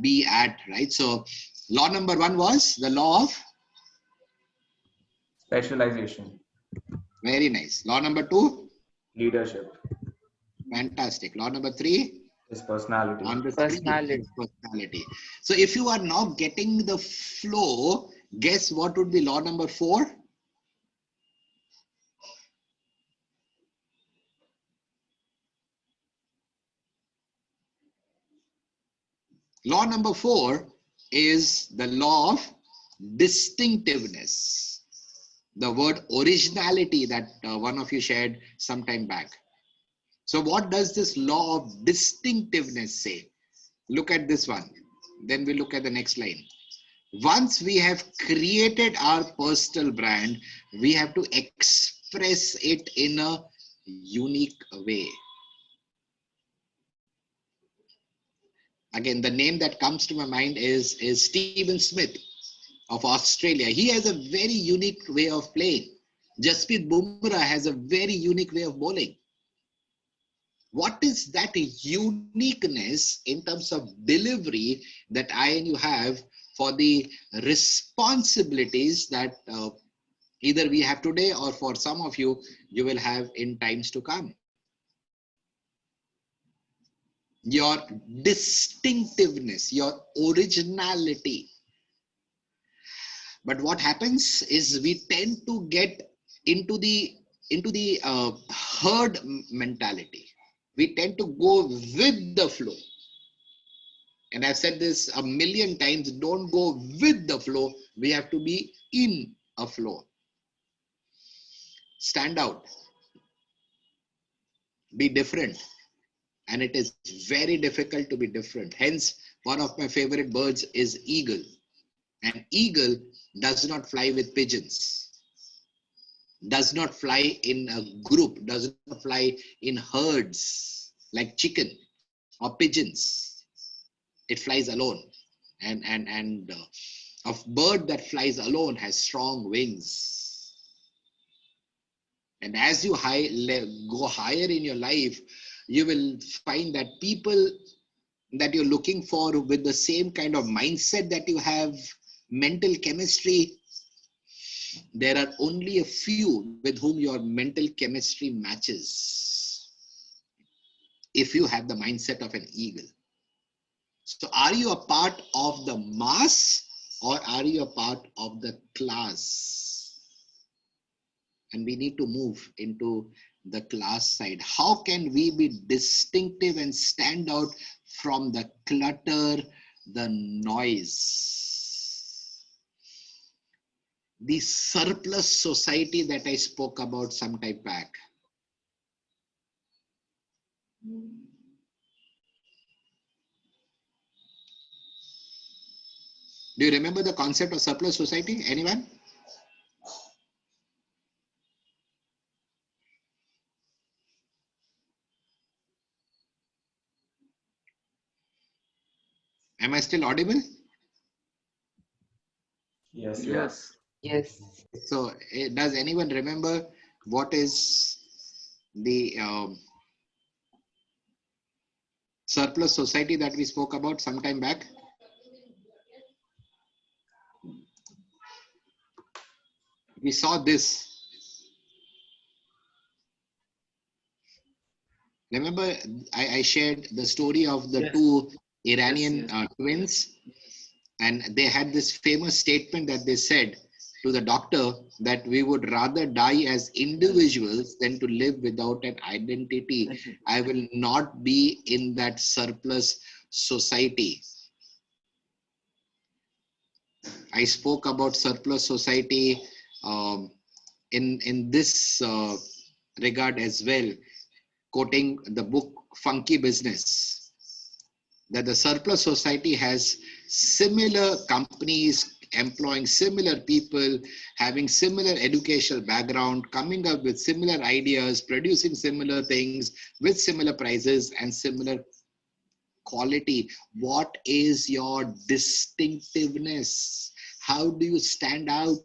be at, right? So, law number 1 was the law of Specialization. very nice. Law number 2, Leadership fantastic. Law number 3, is personality. on the screen Personality. is personality. So, if you are now getting the flow, guess what would be law number 4? Law number 4 is the law of distinctiveness. The word originality that one of you shared some time back. So what does this law of distinctiveness say? Look at this one. Then we look at the next line. Once we have created our personal brand, we have to express it in a unique way. Again, the name that comes to my mind is Stephen Smith of Australia. He has a very unique way of playing. Jasprit Bumrah has a very unique way of bowling. What is that uniqueness in terms of delivery that I and you have for the responsibilities that either we have today or for some of you, you will have in times to come? Your distinctiveness, your originality. But what happens is we tend to get into the herd mentality. We tend to go with the flow. And I've said this a million times, don't go with the flow. We have to be in a flow. Stand out. Be different. And it is very difficult to be different. Hence, one of my favorite birds is eagle. An eagle does not fly with pigeons, does not fly in a group, does not fly in herds like chicken or pigeons. It flies alone. And a bird that flies alone has strong wings. And as you go higher in your life, you will find that people that you're looking for with the same kind of mindset that you have, mental chemistry, there are only a few with whom your mental chemistry matches if you have the mindset of an eagle. So are you a part of the mass or are you a part of the class? And we need to move into the class side. How can we be distinctive and stand out from the clutter, the noise? The surplus society that I spoke about some time back. Do you remember the concept of surplus society? Anyone? Am I still audible? Yes, you are. Yes. Yes. So does anyone remember what is the surplus society that we spoke about some time back? We saw this. Remember, I shared the story of the Yes. two Iranian Yes. twins, and they had this famous statement that they said to the doctor that we would rather die as individuals than to live without an identity. I will not be in that surplus society. I spoke about surplus society in this regard as well, quoting the book Funky Business, that the surplus society has similar companies employing similar people, having similar educational background, coming up with similar ideas, producing similar things with similar prices and similar quality. What is your distinctiveness? How do you stand out?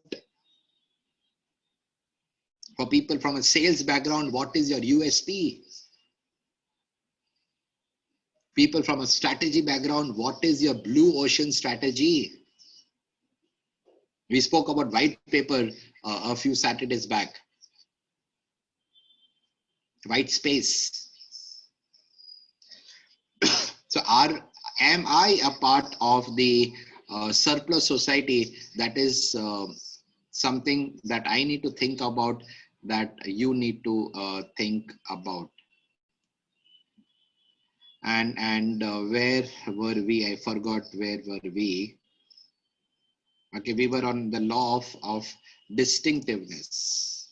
For people from a sales background, what is your USP? People from a strategy background, what is your blue ocean strategy? We spoke about white paper a few Saturdays back. White space. So am I a part of the surplus society? That is something that I need to think about, that you need to think about. And where were we? I forgot where were we. Okay, we were on the law of distinctiveness.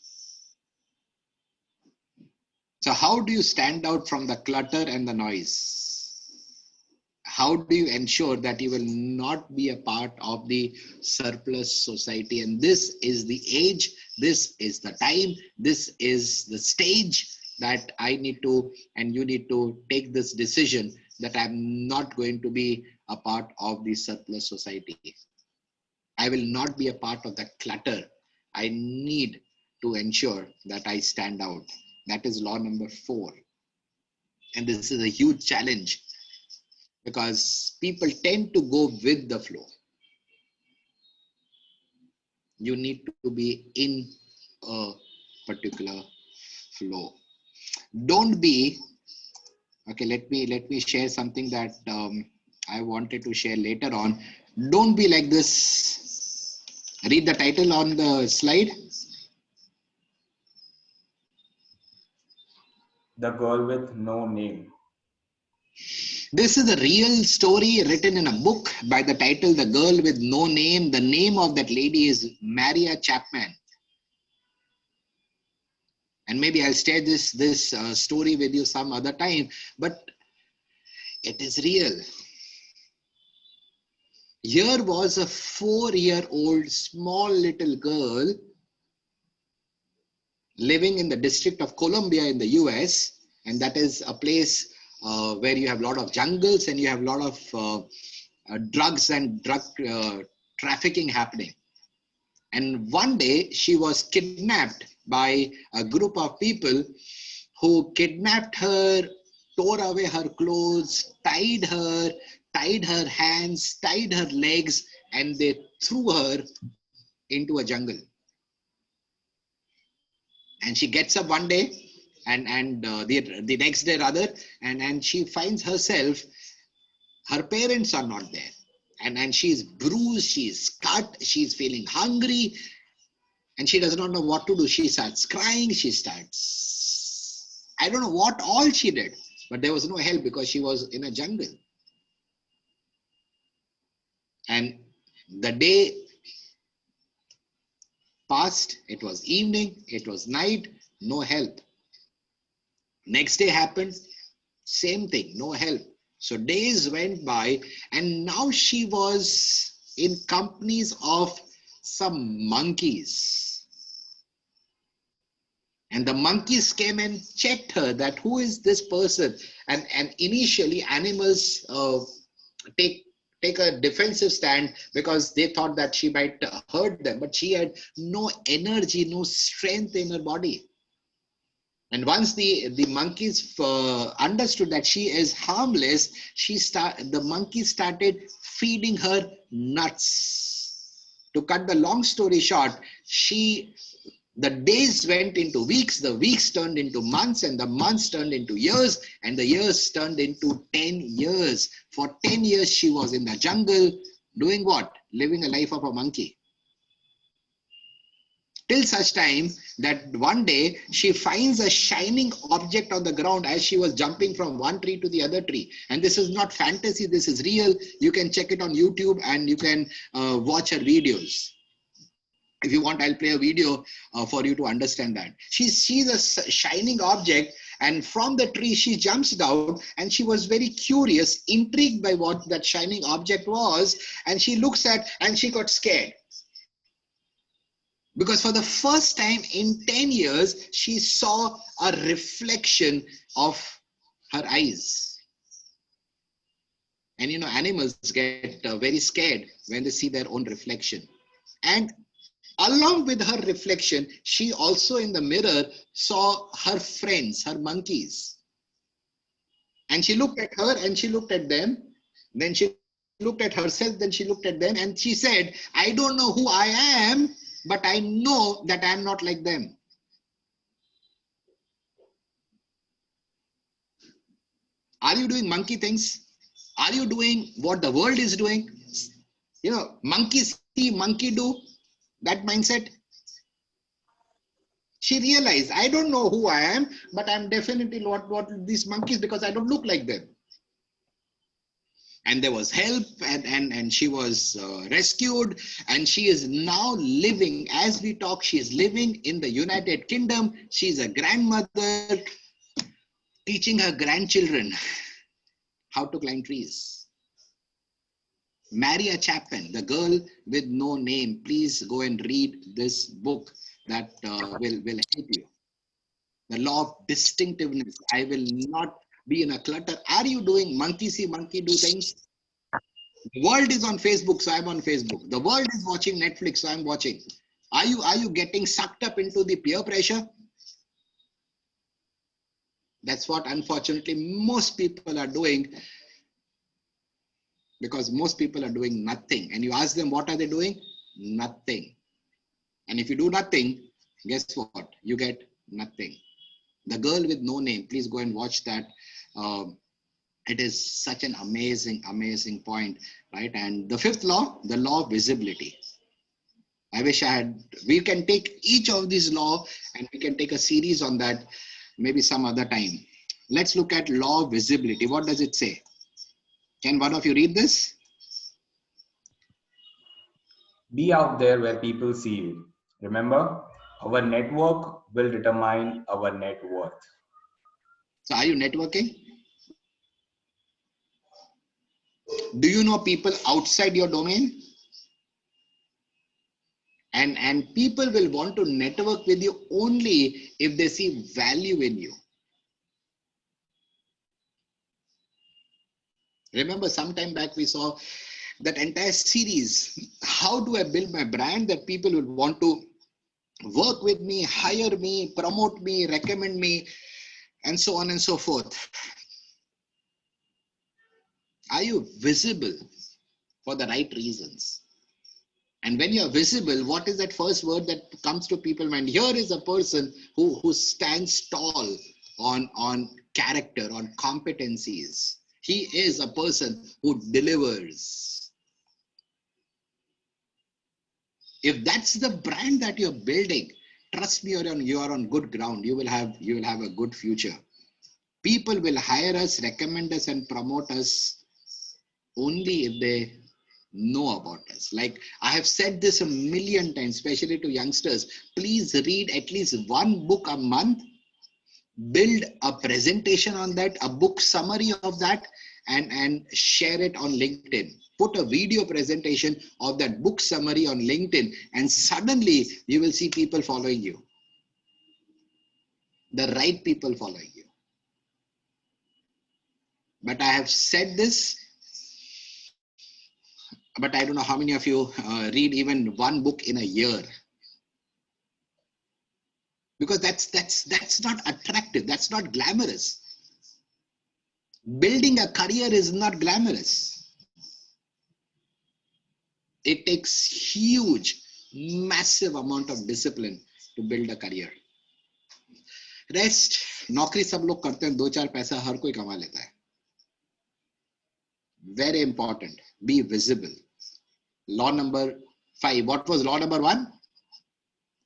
So how do you stand out from the clutter and the noise? How do you ensure that you will not be a part of the surplus society? And this is the age, this is the time, this is the stage that I need to, and you need to take this decision that I'm not going to be a part of the surplus society. I will not be a part of the clutter. I need to ensure that I stand out. That is law number 4. And this is a huge challenge because people tend to go with the flow. You need to be in a particular flow. Don't be, okay, let me share something that I wanted to share later on. Don't be like this. Read the title on the slide. The girl with no name. This is a real story written in a book by the title The Girl with No Name. The name of that lady is Maria Chapman. And maybe I'll share this story with you some other time, but it is real. Here was a 4-year-old small little girl living in the District of Columbia in the US, and that is a place where you have a lot of jungles and you have a lot of drugs and drug trafficking happening. And one day she was kidnapped by a group of people who kidnapped her, tore away her clothes, tied her hands, tied her legs, and they threw her into a jungle. And she gets up one day and the next day rather, and she finds herself, her parents are not there. And she's bruised, she's cut, she's feeling hungry, and she does not know what to do. She starts crying, she starts, I don't know what all she did, but there was no help because she was in a jungle. And the day passed, it was evening, it was night, no help. Next day happened, same thing, no help. So days went by, and now she was in companies of some monkeys. And the monkeys came and checked her that who is this person? And initially animals take a defensive stand because they thought that she might hurt them, but she had no energy, no strength in her body. And once the monkeys understood that she is harmless, the monkeys started feeding her nuts. To cut the long story short, the days went into weeks, the weeks turned into months, and the months turned into years, and the years turned into 10 years. For 10 years, she was in the jungle, doing what? Living a life of a monkey. Till such time that one day she finds a shining object on the ground as she was jumping from one tree to the other tree. And this is not fantasy, this is real. You can check it on YouTube and you can watch her videos. If you want, I'll play a video for you to understand that. She sees a shining object And from the tree, she jumps down and she was very curious, intrigued by what that shining object was. And she looks at and she got scared. Because for the first time in 10 years, she saw a reflection of her eyes. And animals get very scared when they see their own reflection. And along with her reflection, she also in the mirror saw her friends, her monkeys. And she looked at her and she looked at them. Then she looked at herself, then she looked at them and she said, I don't know who I am, but I know that I am not like them. Are you doing monkey things? Are you doing what the world is doing? Monkey see, monkey do, that mindset. She realized, I don't know who I am, but I'm definitely not what these monkeys because I don't look like them. And there was help and she was rescued, and she is now living, as we talk, she is living in the United Kingdom. She's a grandmother teaching her grandchildren how to climb trees. Maria Chapman, The Girl with No Name. Please go and read this book that will help you. The law of distinctiveness. I will not be in a clutter. Are you doing monkey see, monkey do things? The world is on Facebook, so I'm on Facebook. The world is watching Netflix, so I'm watching. Are you getting sucked up into the peer pressure? That's what unfortunately most people are doing, because most people are doing nothing. And you ask them, what are they doing? Nothing. And if you do nothing, guess what? You get nothing. The Girl with No Name. Please go and watch that. It is such an amazing, amazing point, right? And the fifth law, the law of visibility. I wish we can take each of these law and we can take a series on that maybe some other time. Let's look at law of visibility. What does it say? Can one of you read this? Be out there where people see you. Remember, our network will determine our net worth. So are you networking? Do you know people outside your domain? And people will want to network with you only if they see value in you. Remember, some time back we saw that entire series. How do I build my brand that people will want to work with me, hire me, promote me, recommend me, and so on and so forth. Are you visible for the right reasons? And when you're visible, what is that first word that comes to people's mind? Here is a person who stands tall on character, on competencies. He is a person who delivers. If that's the brand that you're building, trust me, you are on good ground. You will have a good future. People will hire us, recommend us, and promote us only if they know about us. Like I have said this a million times, especially to youngsters. Please read at least one book a month. Build a presentation on that, a book summary of that, and share it on LinkedIn. Put a video presentation of that book summary on LinkedIn, and suddenly you will see people following you. The right people following you. But I have said this, but I don't know how many of you read even one book in a year. Because that's not attractive. That's not glamorous. Building a career is not glamorous. It takes huge, massive amount of discipline to build a career. Rest, नौकरी सब लोग करते हैं, 2-4 पैसा हर कोई कमा लेता है. Very important. Be visible. Law number 5. What was law number 1?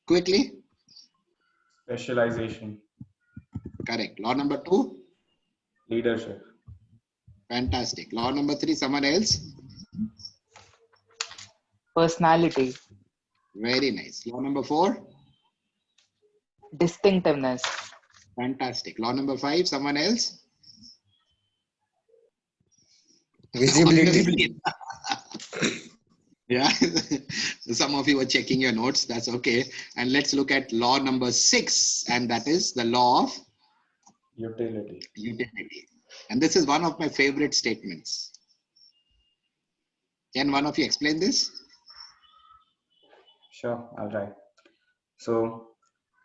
Quickly. Specialization. Correct. Law number 2. Leadership. Fantastic. Law number 3. Someone else. Personality. Very nice. Law number 4. Distinctiveness. Fantastic. Law number 5, someone else? Visibility. Yeah. Some of you were checking your notes. That's okay. And let's look at law number 6, and that is the law of Utility. utility. And this is one of my favorite statements. Can one of you explain this? Sure, I'll try. So,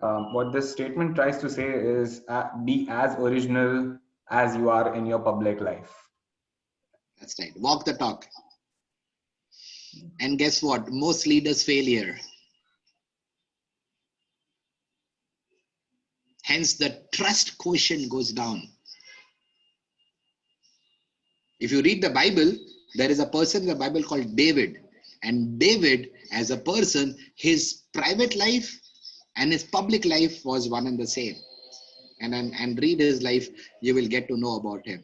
what this statement tries to say is be as original as you are in your public life. That's right. Walk the talk. And guess what? Most leaders fail here. Hence, the trust quotient goes down. If you read the Bible, there is a person in the Bible called David. And David, as a person, his private life and his public life was one and the same. And read his life, you will get to know about him.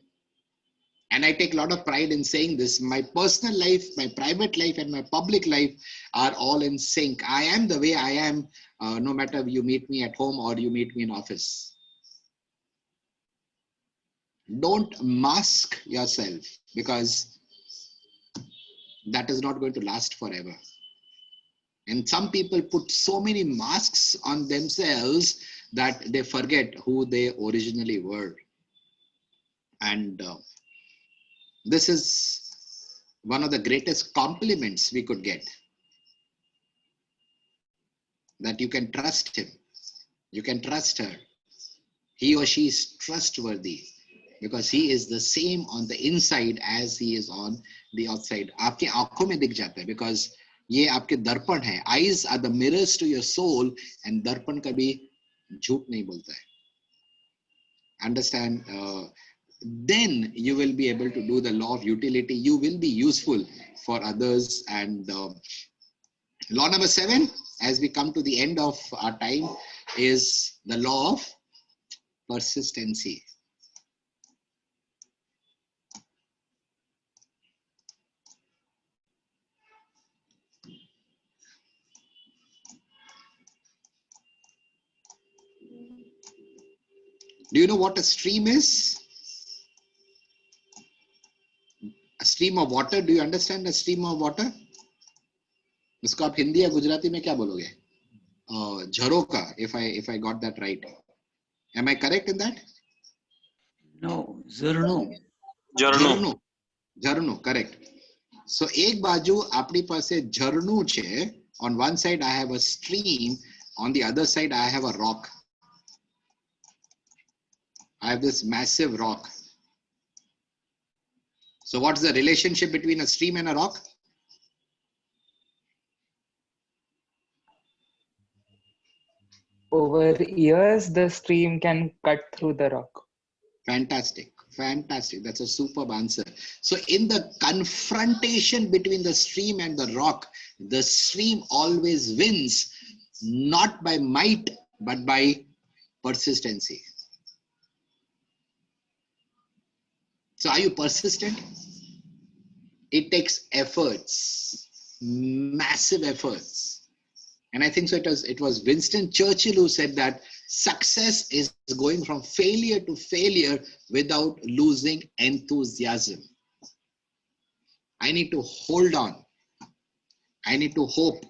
And I take a lot of pride in saying this. My personal life, my private life, and my public life are all in sync. I am the way I am, no matter you meet me at home or you meet me in office. Don't mask yourself, because that is not going to last forever. And some people put so many masks on themselves that they forget who they originally were. And this is one of the greatest compliments we could get, that you can trust him, you can trust her. He or she is trustworthy because he is the same on the inside as he is on the outside. आपके आंखों में दिख जाता है, because ये आपके दर्पण है. Eyes are the mirrors to your soul, and दर्पण कभी झूठ नहीं बोलता है. Understand? Then you will be able to do the law of utility. You will be useful for others. And law number 7, as we come to the end of our time, is the law of persistency. Do you know what a stream is? A stream of water. Do you understand a stream of water? इसको आप हिंदी या गुजराती में क्या बोलोगे? झरोका, if I got that right. Am I correct in that? No, झरनो. झरनो, correct. So एक बाजू આપણી પાસે ઝરણું છે. On one side I have a stream, on the other side I have a rock. I have this massive rock. So what's the relationship between a stream and a rock? Over years, the stream can cut through the rock. Fantastic. That's a superb answer. So in the confrontation between the stream and the rock, the stream always wins, not by might, but by persistency. So are you persistent? It takes efforts, massive efforts. And I think so it was Winston Churchill who said that success is going from failure to failure without losing enthusiasm. I need to hold on. I need to hope.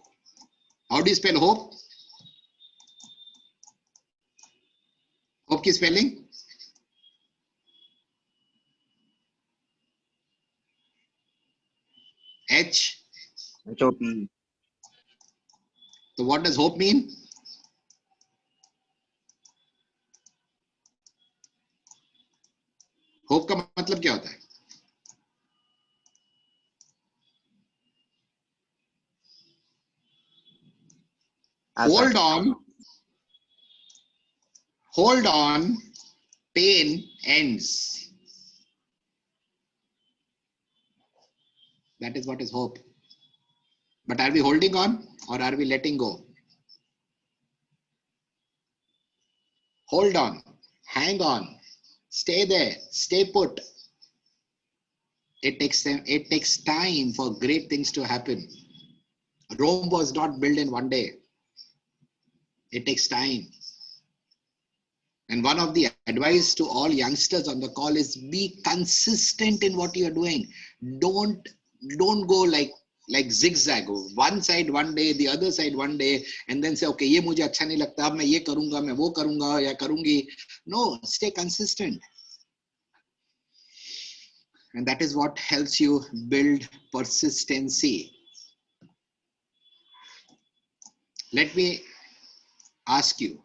How do you spell hope? Hope ki spelling? H. HOP. So what does hope mean? Hope का मतलब क्या होता है? Hold on, pain ends. That is what is hope. But are we holding on or are we letting go? Hold on, hang on, stay there, stay put. It takes time for great things to happen. Rome was not built in one day. It takes time. And one of the advice to all youngsters on the call is be consistent in what you are doing. Don't don't go like zigzag. One side one day, the other side one day, and then say, okay, ये मुझे अच्छा नहीं लगता, अब मैं ये करूँगा, मैं वो करूँगा या करूँगी. No, stay consistent. And that is what helps you build persistency. Let me ask you,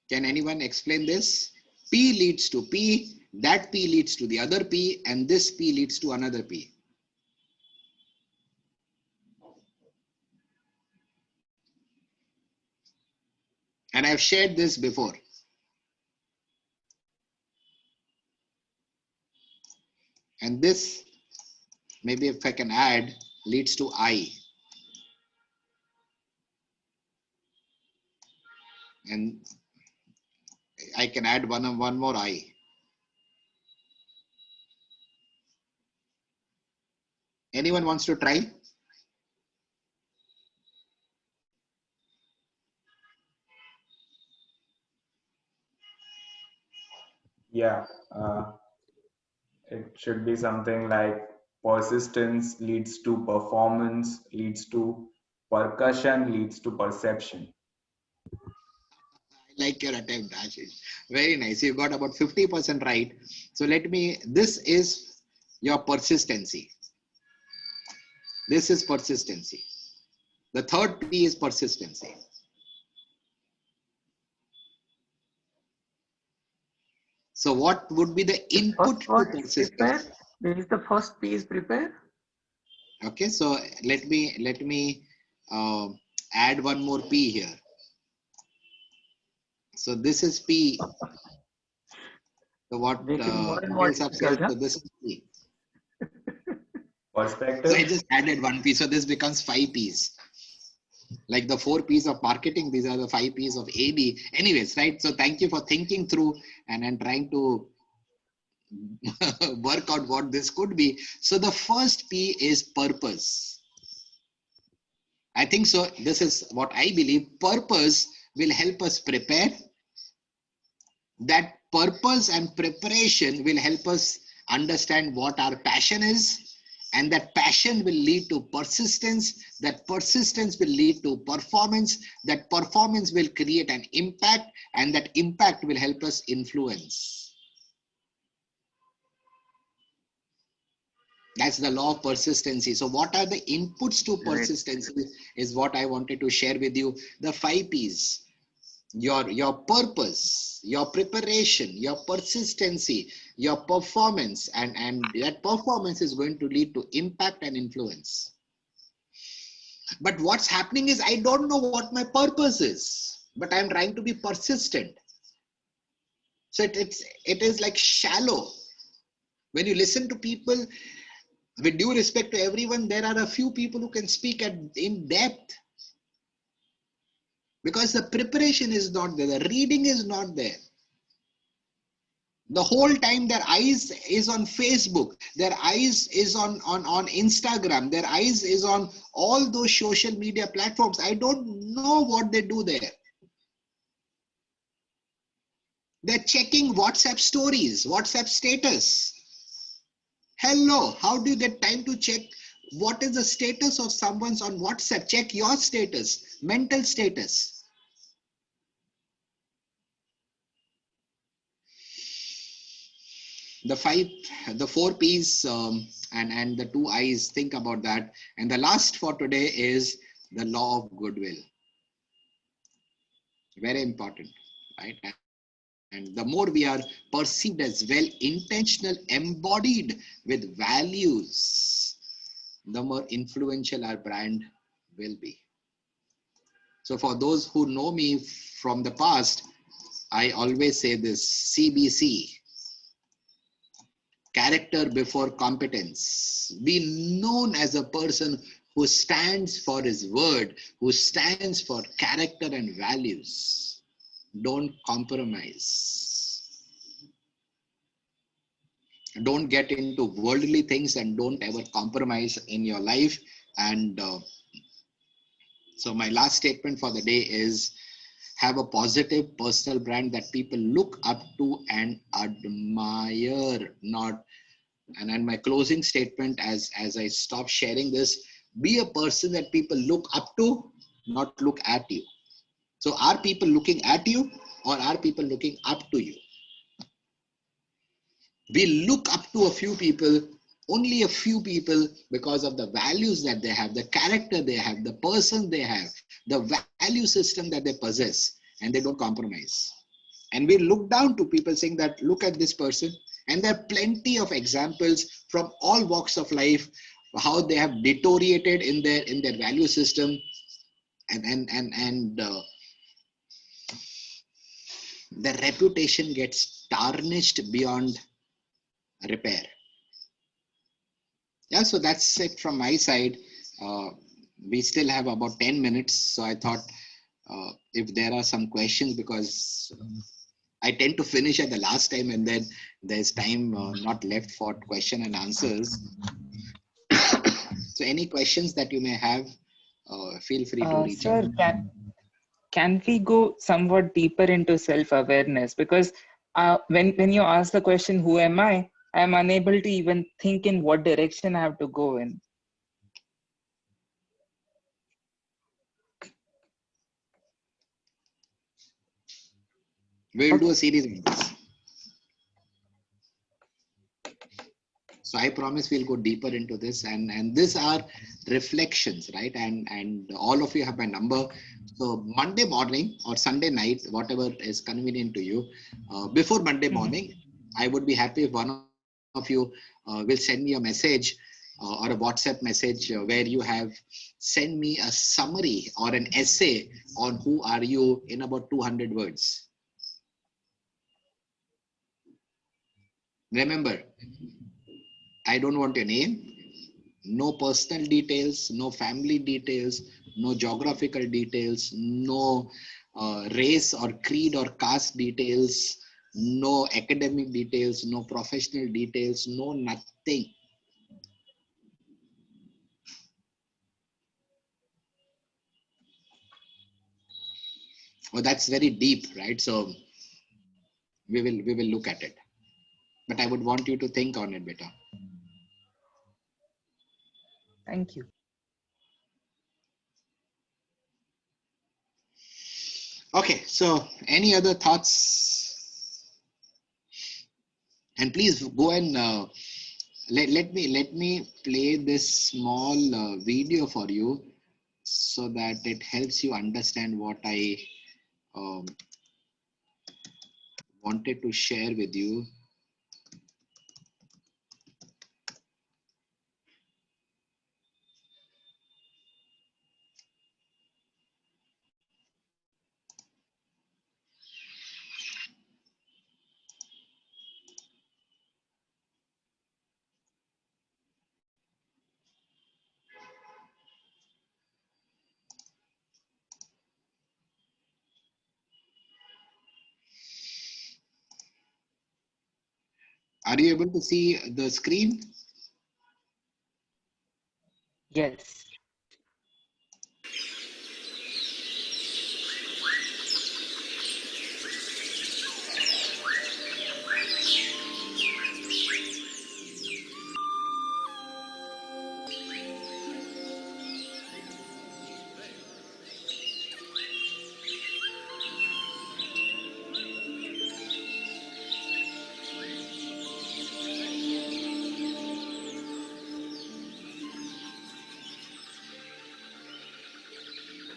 can anyone explain this? P leads to P, that P leads to the other P, and this P leads to another P. And I've shared this before. And this, maybe if I can add, leads to I. And I can add one more I. Anyone wants to try? Yeah, it should be something like persistence leads to performance, leads to percussion, leads to perception. I like your attempt, Ashish. Very nice. You got about 50% right. So this is your persistency. This is persistency. The third P is persistency. So what would be the input to persistence? Prepare. This is the first P is prepare. Okay, so let me add one more P here. So this is P. So what more and more said, difficult, so this is P. So I Perspective. just added one P. So this becomes 5 Ps. Like the 4 Ps of marketing, these are the 5 Ps of AD. Anyways, right? So thank you for thinking through and trying to work out what this could be. So the first P is purpose. I think so. This is what I believe. Purpose will help us prepare. That purpose and preparation will help us understand what our passion is. And that passion will lead to persistence. That persistence will lead to performance. That performance will create an impact. And that impact will help us influence. That's the law of persistency. So what are the inputs to persistency is what I wanted to share with you. The 5 Ps. Your purpose, your preparation, your persistency, your performance, and that performance is going to lead to impact and influence. But what's happening is I don't know what my purpose is, but I'm trying to be persistent. So it is like shallow. When you listen to people, with due respect to everyone, there are a few people who can speak in depth. Because the preparation is not there, the reading is not there. The whole time their eyes is on Facebook, their eyes is on Instagram, their eyes is on all those social media platforms. I don't know what they do there. They're checking WhatsApp stories, WhatsApp status. Hello, how do you get time to check what is the status of someone's on WhatsApp? Check your status, mental status. The 4 Ps and the 2 Is, think about that. And the last for today is the law of goodwill. Very important, right? And the more we are perceived as well intentional, embodied with values, the more influential our brand will be. So for those who know me from the past, I always say this: CBC. Character before competence. Be known as a person who stands for his word, who stands for character and values. Don't compromise. Don't get into worldly things and don't ever compromise in your life. And so my last statement for the day is, have a positive personal brand that people look up to and admire. Not and then my closing statement, as I stop sharing this, be a person that people look up to, not look at you. So are people looking at you, or are people looking up to you? We look up to a few people, only a few people, because of the values that they have, the character they have, the person they have, the value system that they possess, and they don't compromise. And we look down to people saying that, look at this person. And there are plenty of examples from all walks of life, how they have deteriorated in their value system, and their reputation gets tarnished beyond repair. Yeah, so that's it from my side. We still have about 10 minutes. So I thought if there are some questions, because I tend to finish at the last time and then there's time not left for question and answers. So any questions that you may have, feel free to reach out. Sir, can we go somewhat deeper into self-awareness? Because when you ask the question, who am I am unable to even think in what direction I have to go in. We'll do Okay. a series of this. So I promise we'll go deeper into this, and these are reflections, right? And all of you have my number. So Monday morning or Sunday night, whatever is convenient to you, before Monday morning, I would be happy if one of you will send me a message or a WhatsApp message where you have send me a summary or an essay on who are you in about 200 words. Remember, I don't want your name, no personal details, no family details, no geographical details, no race or creed or caste details, no academic details, no professional details, no nothing. Oh, that's very deep, right? So we will look at it. But I would want you to think on it better. Thank you. Okay, so any other thoughts? And please go and let me play this small video for you so that it helps you understand what I um, wanted to share with you. Are you able to see the screen? Yes.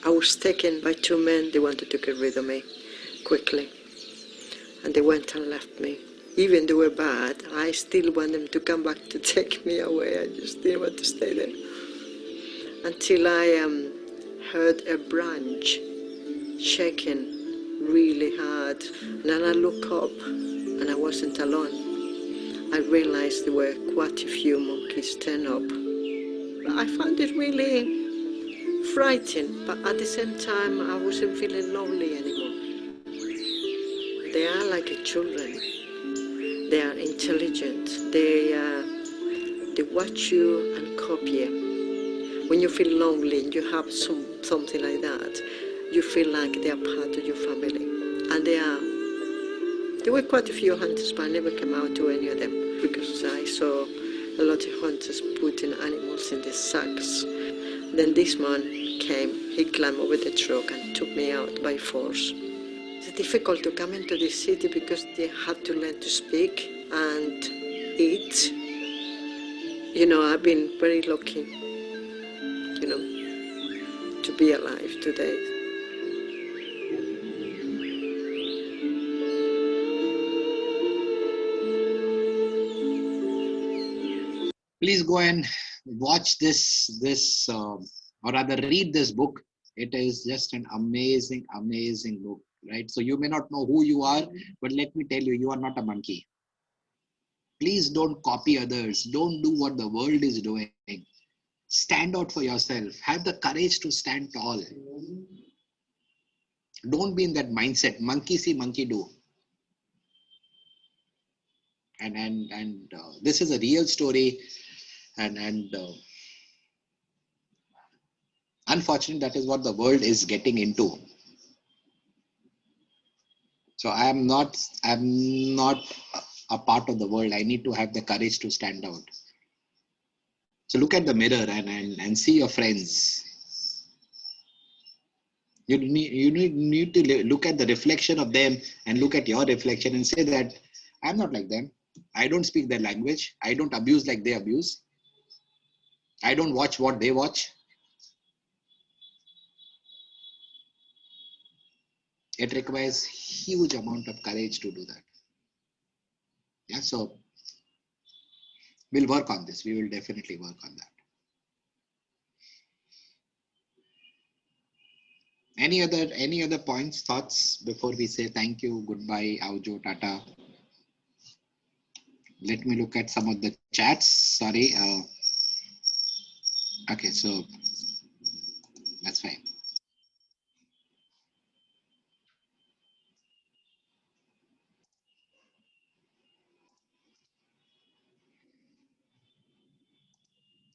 I was taken by two men. They wanted to get rid of me quickly. And they went and left me. Even though they were bad, I still want them to come back to take me away. I just didn't want to stay there. Until I heard a branch shaking really hard. And then I looked up and I wasn't alone. I realized there were quite a few monkeys turned up. I found it really frightening, but at the same time, I wasn't feeling lonely anymore. They are like children. They are intelligent. They watch you and copy. When you feel lonely and you have something like that, you feel like they are part of your family. And there were quite a few hunters, but I never came out to any of them because I saw a lot of hunters putting animals in the sacks. Then this man came, he climbed over the truck and took me out by force. It's difficult to come into this city because they had to learn to speak and eat. You know, I've been very lucky, you know, to be alive today. Please go and watch this or rather read this book. It is just an amazing book, right? So you may not know who you are, but let me tell you, you are not a monkey. Please don't copy others. Don't do what the world is doing. Stand out for yourself. Have the courage to stand tall. Don't be in that mindset, monkey see, monkey do. And this is a real story, and unfortunately, that is what the world is getting into. So I'm not a part of the world. I need to have the courage to stand out. So look at the mirror and see your friends. You need to look at the reflection of them and look at your reflection and say that I'm not like them. I don't speak their language. I don't abuse like they abuse. I don't watch what they watch. It requires huge amount of courage to do that. Yeah, so we'll work on this. We will definitely work on that. Any other points, thoughts before we say thank you, goodbye, aujo, tata? Let me look at some of the chats. Sorry. Okay, so that's fine.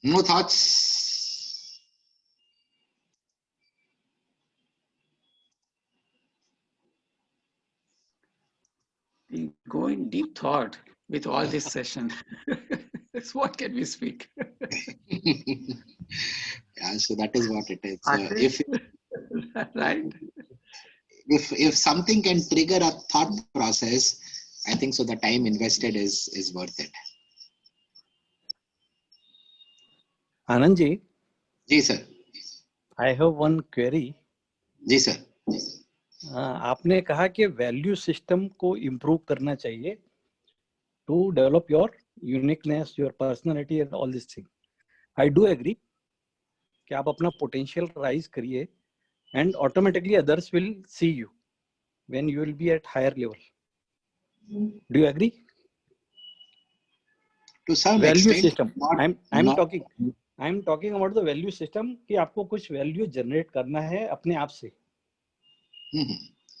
No thoughts? We go in deep thought with all this session. What can we speak? Yeah, so that is what it is. Right? If something can trigger a thought process, I think so the time invested is worth it. Anand ji, ji sir. I have one query. Ji sir. आपने कहा कि value system को improve करना चाहिए to develop your uniqueness, your personality and all this thing. I do agree कि आप अपना potential rise करिए and automatically others will see you when you will be at higher level. Do you agree? To some value extent, system, I am talking about the value system कि आपको कुछ value generate करना है अपने आप से.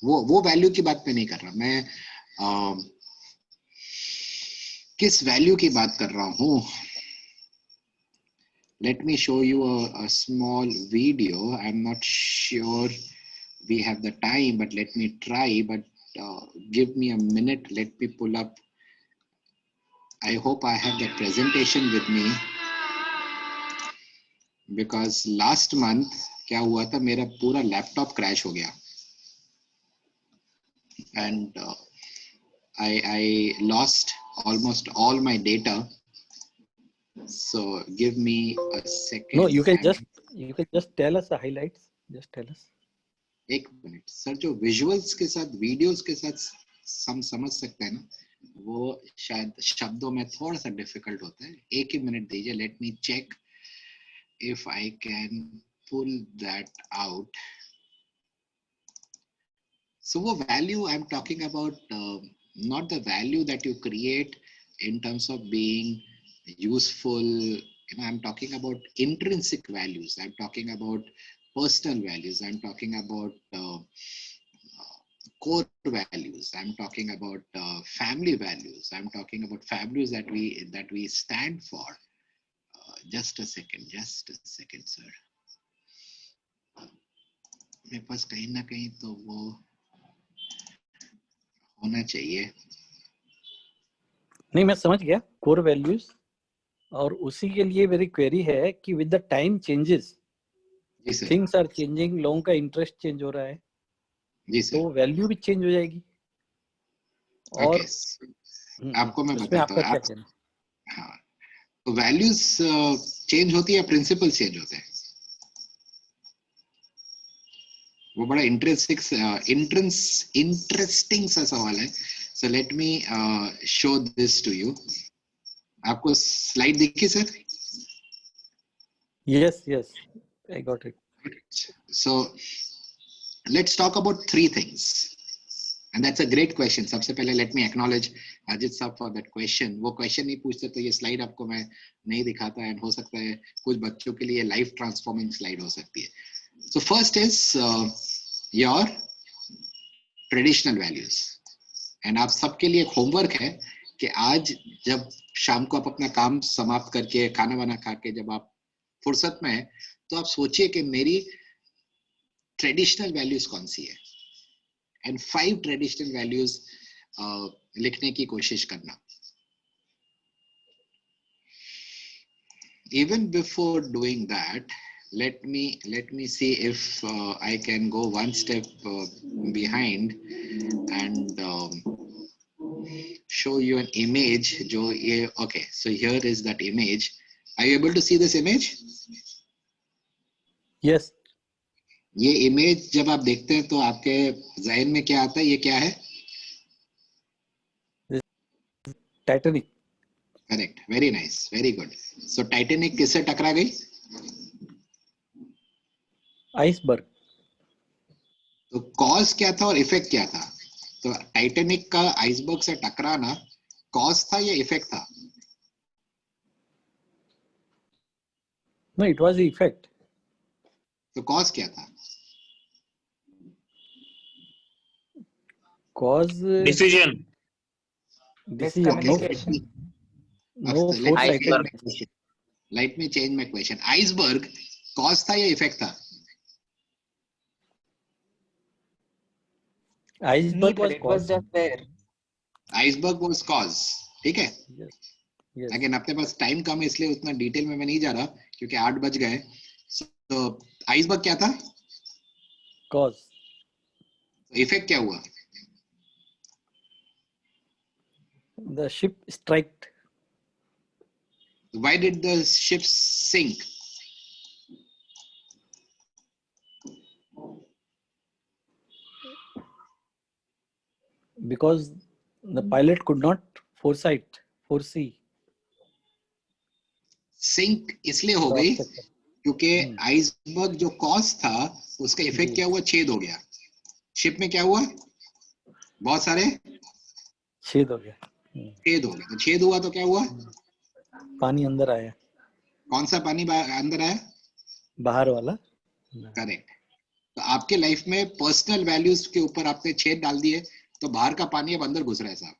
वो वैल्यू की बात मैं नहीं कर रहा. मैं किस वैल्यू की बात कर रहा हूँ? Let me show you a small video. I'm not sure we have the time, but let me try. But give me a minute. Let me pull up. I hope I have the presentation with me. Because last month क्या हुआ था, मेरा पूरा laptop crash हो गया. And I lost almost all my data. So give me a second. No, you can just tell us the highlights. Just tell us. एक minute sir, जो visuals के साथ वीडियोस के साथ हम समझ सकते हैं ना, वो शायद शब्दों में थोड़ा सा डिफिकल्ट होता है. एक ही मिनट दीजिए. Let me check if I can pull that out. So what value I'm talking about, not the value that you create in terms of being useful. I'm talking about intrinsic values. I'm talking about personal values. I'm talking about core values. I'm talking about family values. I'm talking about values that we stand for. Just a second, sir. मेरे पास कहीं ना कहीं तो वो होना चाहिए. नहीं, मैं समझ गया कोर वैल्यूज, और उसी के लिए मेरी क्वेरी है कि with the time changes, things are changing, लोगों का इंटरेस्ट चेंज हो रहा है, जी सर. तो वैल्यू भी चेंज हो जाएगी. और आपको मैं इसमें बताता आपका क्या हूँ. कहना? हाँ, तो वैल्यूज चेंज होती है, प्रिंसिपल चेंज होते हैं. वो बड़ा इंटरेस्टिंग सा सवाल है. So let me show this to you. आपको स्लाइड दिखी sir? Yes, I got it. So let's talk about three things. And that's a great question. सबसे पहले let me acknowledge अजित साहब for that question. वो question नहीं पूछते तो ये slide आपको मैं नहीं दिखाता, and हो सकता है कुछ बच्चों के लिए life transforming slide हो सकती है. So first is your traditional values. And आप सबके लिए homework है कि आज जब शाम को आप अपना काम समाप्त करके खाना वाना खा के जब आप फुर्सत में है, तो आप सोचिए कि मेरी ट्रेडिशनल वैल्यूज कौन सी है, एंड 5 ट्रेडिशनल वैल्यूज लिखने की कोशिश करना. Even before doing that, let me see if I can go one step behind and show you an image. जो ये okay, so here is that image. Are you able to see this image? Yes. ये image जब आप देखते हैं तो आपके ज़हन में क्या आता है? ये क्या है? Titanic. Correct, very nice, very good. So Titanic किससे टकरा गई? आइसबर्ग. तो कॉज क्या था और इफेक्ट क्या था? तो टाइटैनिक का आइसबर्ग से टकराना कॉज था या इफेक्ट था? No, it was the effect. तो कॉज क्या था? Cause decision. Miscommunication. No foresight. Let me change my question. Iceberg cause था या इफेक्ट था? Iceberg was It was cause. just there. Iceberg was cause. ठीक है. Yes. लेकिन अपने पास टाइम कम है इसलिए उतना डिटेल में मैं नहीं जा रहा क्योंकि 8 बज गए. तो आइसबर्ग क्या था? Cause. इफेक्ट क्या हुआ? The ship struck. Why did the ship sink? Because the pilot could not foresee. Sync इसलिए हो गई क्योंकि आइसबर्ग जो कॉज था उसका इफेक्ट क्या हुआ? छेद हो गया. शिप में क्या हुआ? बहुत सारे छेद हो गया. छेद हो गया. तो छेद हुआ तो क्या हुआ? पानी अंदर आया. कौन सा पानी अंदर आया? बाहर वाला. करेक्ट. तो आपके लाइफ में पर्सनल वैल्यूज के ऊपर आपने छेद डाल दिए तो बाहर का पानी अब अंदर घुस रहा है साहब.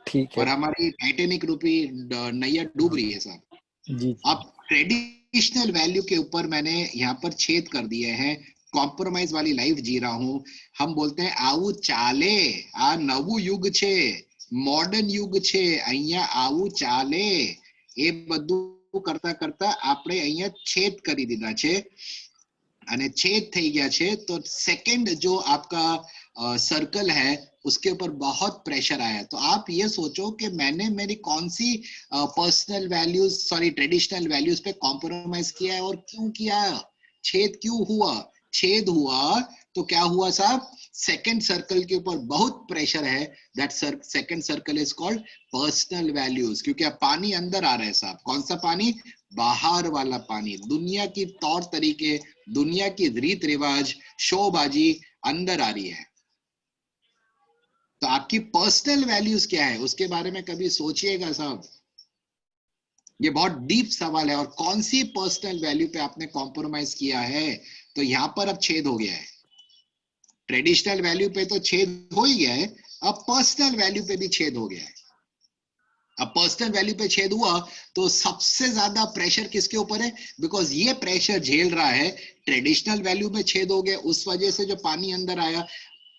ठीक है. और हमारी टाइटैनिक रूपी नैया डूब रही है साहब. जी. अब ट्रेडिशनल वैल्यू के ऊपर मैंने यहाँ पर छेद कर दिए हैं. कॉम्प्रोमाइज वाली लाइफ जी रहा हूं. हम बोलते हैं आऊ चाले, आ नवु युग छे, मॉडर्न युग छे, અહીંયા આવું ચાલે. એ બધું કરતા કરતા આપણે અહીંયા છેદ કરી દીધા છે અને छेद થઈ ગયા છે. तो सेकंड जो आपका सर्कल है उसके ऊपर बहुत प्रेशर आया. तो आप ये सोचो कि मैंने मेरी कौन सी पर्सनल वैल्यूज ट्रेडिशनल वैल्यूज पे कॉम्प्रोमाइज किया है और क्यों किया? छेद क्यों हुआ? छेद हुआ तो क्या हुआ साहब? सेकंड सर्कल के ऊपर बहुत प्रेशर है. That second circle is called personal values. क्योंकि अब पानी अंदर आ रहा है साहब. कौन सा पानी? बाहर वाला पानी. दुनिया की तौर तरीके, दुनिया की रीत रिवाज, शोबाजी अंदर आ रही है. तो आपकी पर्सनल वैल्यूज क्या है उसके बारे में कभी सोचिएगा साहब. ये बहुत डीप सवाल है. और कौन सी पर्सनल वैल्यू पे आपने कॉम्प्रोमाइज किया है? तो यहां पर अब छेद हो गया है. ट्रेडिशनल वैल्यू पे तो छेद हो ही गया है, अब पर्सनल वैल्यू पे भी छेद हो गया है। अब पर्सनल वैल्यू पे छेद हुआ तो सबसे ज्यादा प्रेशर किसके ऊपर है? बिकॉज ये प्रेशर झेल रहा है, ट्रेडिशनल वैल्यू में छेद हो गया उस वजह से जो पानी अंदर आया,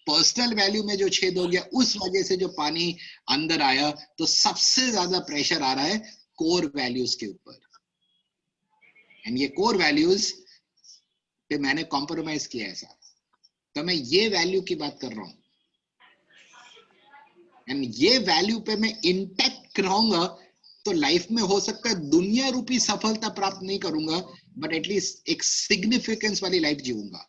पर्सनल वैल्यू में जो छेद हो गया उस वजह से जो पानी अंदर आया, तो सबसे ज्यादा प्रेशर आ रहा है कोर वैल्यूज के ऊपर। एंड ये कोर वैल्यूज पे मैंने कॉम्प्रोमाइज किया है साहब, तो मैं ये वैल्यू की बात कर रहा हूं, एंड ये वैल्यू पे मैं इंटैक्ट रहूंगा तो लाइफ में हो सकता है दुनिया रूपी सफलता प्राप्त नहीं करूंगा, बट एटलीस्ट एक सिग्निफिकेंस वाली लाइफ जीऊंगा।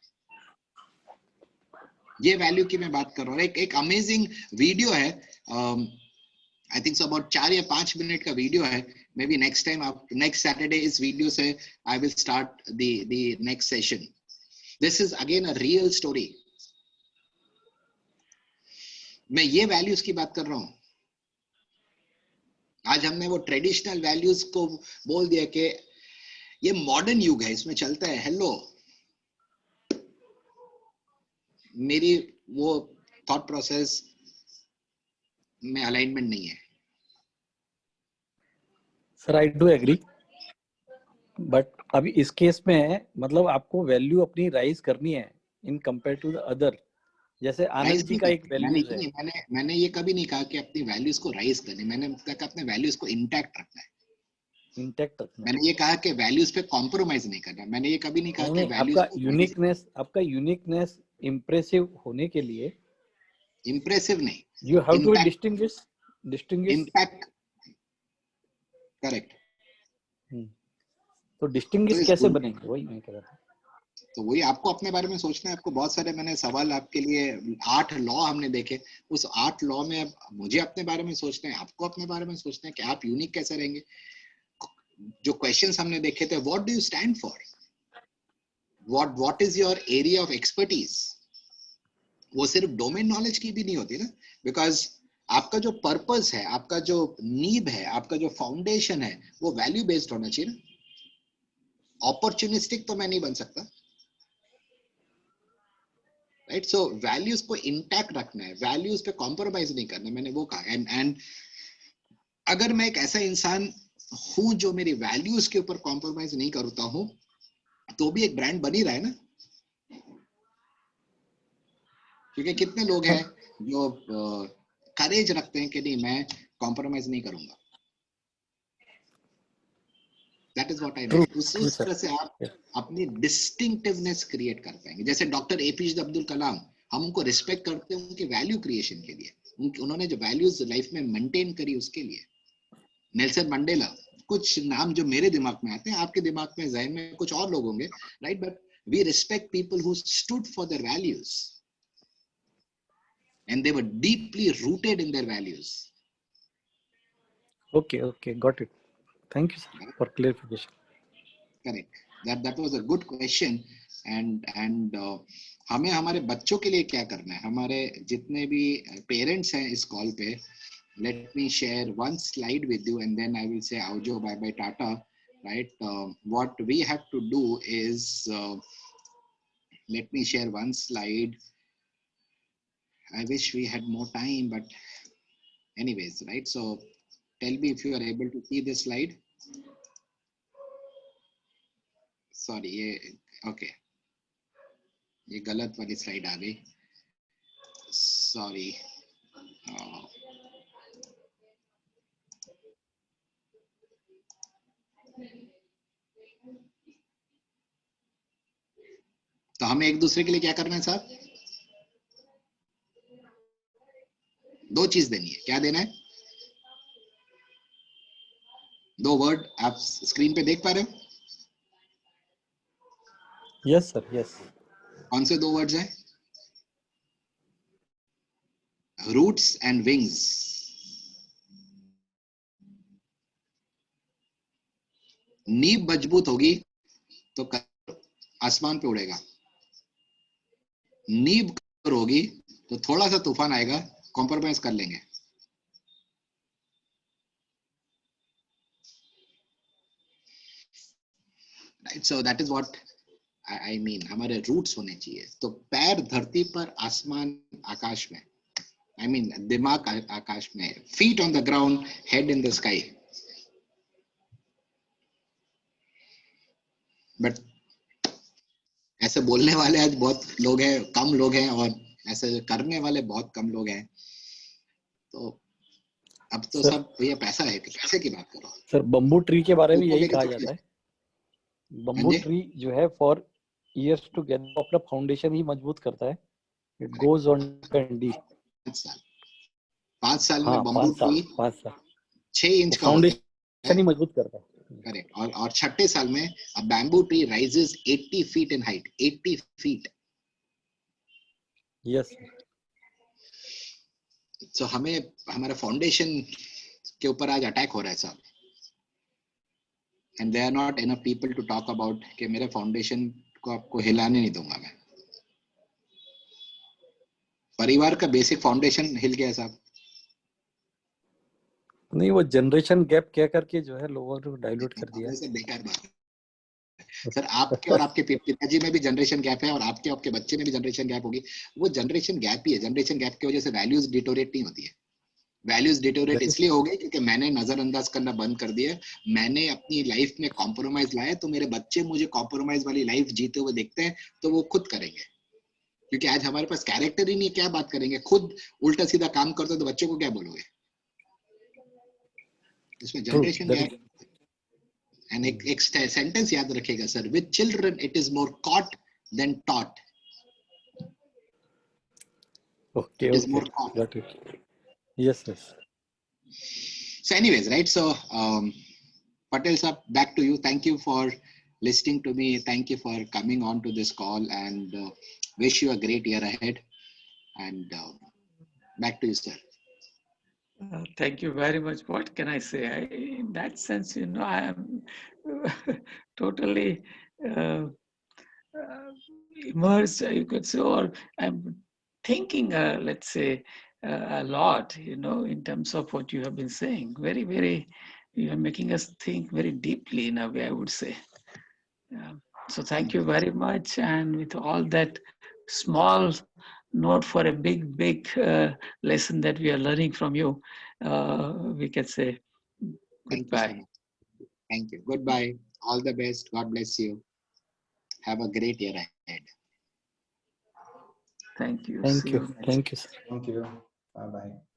ये वैल्यू की मैं बात कर रहा हूँ। एक अमेजिंग वीडियो है, आई थिंक सो अबाउट 4 या 5 मिनट का वीडियो है। मे बी नेक्स्ट टाइम आप नेक्स्ट सैटरडे इस वीडियो से I will start the next session. This is again a real story. मैं ये वैल्यूज की बात कर रहा हूं। आज हमने वो ट्रेडिशनल वैल्यूज को बोल दिया कि ये मॉडर्न युग है, इसमें चलता है। हेलो, मेरी वो थॉट प्रोसेस में अलाइनमेंट नहीं है। Sir I do agree, but अभी इस केस में मतलब आपको वैल्यू अपनी राइज करनी है in compare to the other. जैसे आनंद जी का एक वैल्यूज है। मैंने ये कभी नहीं कहा कि अपनी वैल्यूज को राइज करनी, मैंने कहा अपने वैल्यूज को इंटैक्ट रखना है। इंटैक्ट रखना है। मैंने ये कहा कि वैल्यूज पे कॉम्प्रोमाइज नहीं करना। मैंने ये कभी नहीं कहा कि वैल्यूज आपका यूनिकनेस इम्प्रेसिव होने के लिए, इम्प्रेसिव नहीं, you have to distinguish impact. Correct. तो डिस्टिंग्विश कैसे बनेंगे, वही मैं कह रहा था। तो वही आपको अपने बारे में सोचना है। आपको बहुत सारे मैंने सवाल आपके लिए 8 लॉ हमने देखे, उस 8 लॉ में अब मुझे अपने बारे में सोचना है, आपको अपने बारे में सोचना है कि आप यूनिक कैसे रहेंगे। जो क्वेश्चंस हमने देखे थे, what do you stand for, what is your area of expertise, वो सिर्फ डोमेन नॉलेज की भी नहीं होती ना, बिकॉज आपका जो पर्पस है, आपका जो नीड है, आपका जो फाउंडेशन है, वो वैल्यू बेस्ड होना चाहिए ना। अपॉर्चुनिस्टिक तो मैं नहीं बन सकता, राइट। सो वैल्यूज को इंटैक्ट रखना है, वैल्यूज पे कॉम्प्रोमाइज नहीं करना, मैंने वो कहा। एंड अगर मैं एक ऐसा इंसान हूं जो मेरी वैल्यूज के ऊपर कॉम्प्रोमाइज नहीं करता हूं, तो भी एक ब्रांड बन ही रहा है ना। क्योंकि कितने लोग हैं जो करेज रखते हैं कि नहीं मैं कॉम्प्रोमाइज नहीं करूंगा। That is what I mean. उस तरह से आप अपनी डिस्टिंक्टिवनेस क्रिएट कर पाएंगे। जैसे डॉक्टर एपीजे अब्दुल कलाम, हम उनको रिस्पेक्ट करते हैं उनके वैल्यू क्रिएशन के लिए, उन्होंने जो वैल्यूज लाइफ में मेंटेन करी उसके लिए। नेल्सन मंडेला, कुछ नाम जो मेरे दिमाग में आते हैं, आपके दिमाग में ज़हन में कुछ और लोग होंगे, right. But we respect people who stood for their values and they were deeply rooted in their values. Okay, got it. Thank you sir for clarification. Correct. That was a good question. And हमें हमारे बच्चों के लिए क्या करना है, हमारे जितने भी पेरेंट्स हैं इस कॉल पे, let me share one slide with you and then I will say aujo, bye bye, tata, right. What we have to do is let me share one slide. I wish we had more time, but anyways, right. So tell me if you are able to see this slide. Sorry, ये okay, ये गलत वाली slide आ गई, sorry. तो हमें एक दूसरे के लिए क्या करना है साहब? 2 चीज देनी है। क्या देना है? 2 वर्ड आप स्क्रीन पे देख पा रहे हो? Yes sir, yes. कौन से 2 वर्ड्स हैं? Roots and wings. नींव मजबूत होगी तो आसमान पे उड़ेगा, नींव कमजोर होगी तो थोड़ा सा तूफान आएगा, कॉम्प्रोमाइज कर लेंगे। Right, so that is what I mean हमारे रूट्स होने चाहिए. तो पैर धरती पर, आसमान आकाश में. आई मीन दिमाग आकाश में. Feet on the ground, head in the sky. But ऐसे बोलने वाले आज बहुत लोग हैं, कम लोग हैं, और ऐसे करने वाले बहुत कम लोग हैं. तो अब तो सर, सब भैया पैसा है, पैसे की बात करो. सर बम्बू ट्री के बारे में यही कूदोगे कहा तो जाता है. हाँ बम्बू जी, ट्री जो है फॉर ईयर्स टुगेदर अपना फाउंडेशन ही मजबूत करता है. It goes on candy. 5 साल, 5 साल हाँ, में बम्बू 5 साल, ट्री 5 साल 6 इंच वो का होता फाउंडेशन है. ही मजबूत करता है. करेक्ट. और छठे साल में a bamboo tree rises 80 feet in height. 80 feet. Yes. तो हमें हमारे फाउंडेशन के ऊपर आज अटैक हो रहा है साहब. And there are not enough people to talk about कि मेरे फाउंडेशन को आपको हिलाने नहीं दूंगा मैं. परिवार का बेसिक फाउंडेशन हिल गया साहब. नहीं, वो जनरेशन गैप क्या करके जो है लोगों ने डाइल्यूट कर दिया. से बेकार बात है सर. आपके और आपके पिताजी में भी जनरेशन गैप है, और आपके आपके बच्चे में भी जनरेशन गैप होगी. वो जनरेशन गैप ही है. जनरेशन गैप की वजह से वैल्यूज डिटोरेट नहीं होती है. वैल्यूज डिटोरेट इसलिए हो गए क्योंकि मैंने नजरअंदाज करना बंद कर दिया. मैंने अपनी लाइफ में कॉम्प्रोमाइज लाया, तो मेरे बच्चे मुझे कॉम्प्रोमाइज वाली लाइफ जीते हुए देखते हैं, तो वो खुद करेंगे. क्योंकि आज हमारे पास कैरेक्टर ही नहीं, क्या बात करेंगे. खुद उल्टा सीधा काम करते हो तो बच्चों को क्या बोलोगे. इसमें true. Generation that gap. And एक सेंटेंस याद रखेगा sir. With children it is more caught than taught. Okay. It is okay, more caught. Got it. Yes, yes. So anyways, right, so Patel sir, back to you. Thank you for listening to me. Thank you for coming on to this call, and wish you a great year ahead. And back to you, sir. Thank you very much. What can I say? In that sense, I am totally uh, immersed, you could say, or I'm thinking, let's say, a lot, in terms of what you have been saying. Very, very, you are making us think very deeply in a way, I would say. So thank you very much. And with all that small note for a big, big lesson that we are learning from you, we can say Thank you so goodbye. much. Thank you. Goodbye. All the best. God bless you. Have a great year ahead. Thank you. Thank See you. you next. Thank you, sir. Thank you. Bye bye.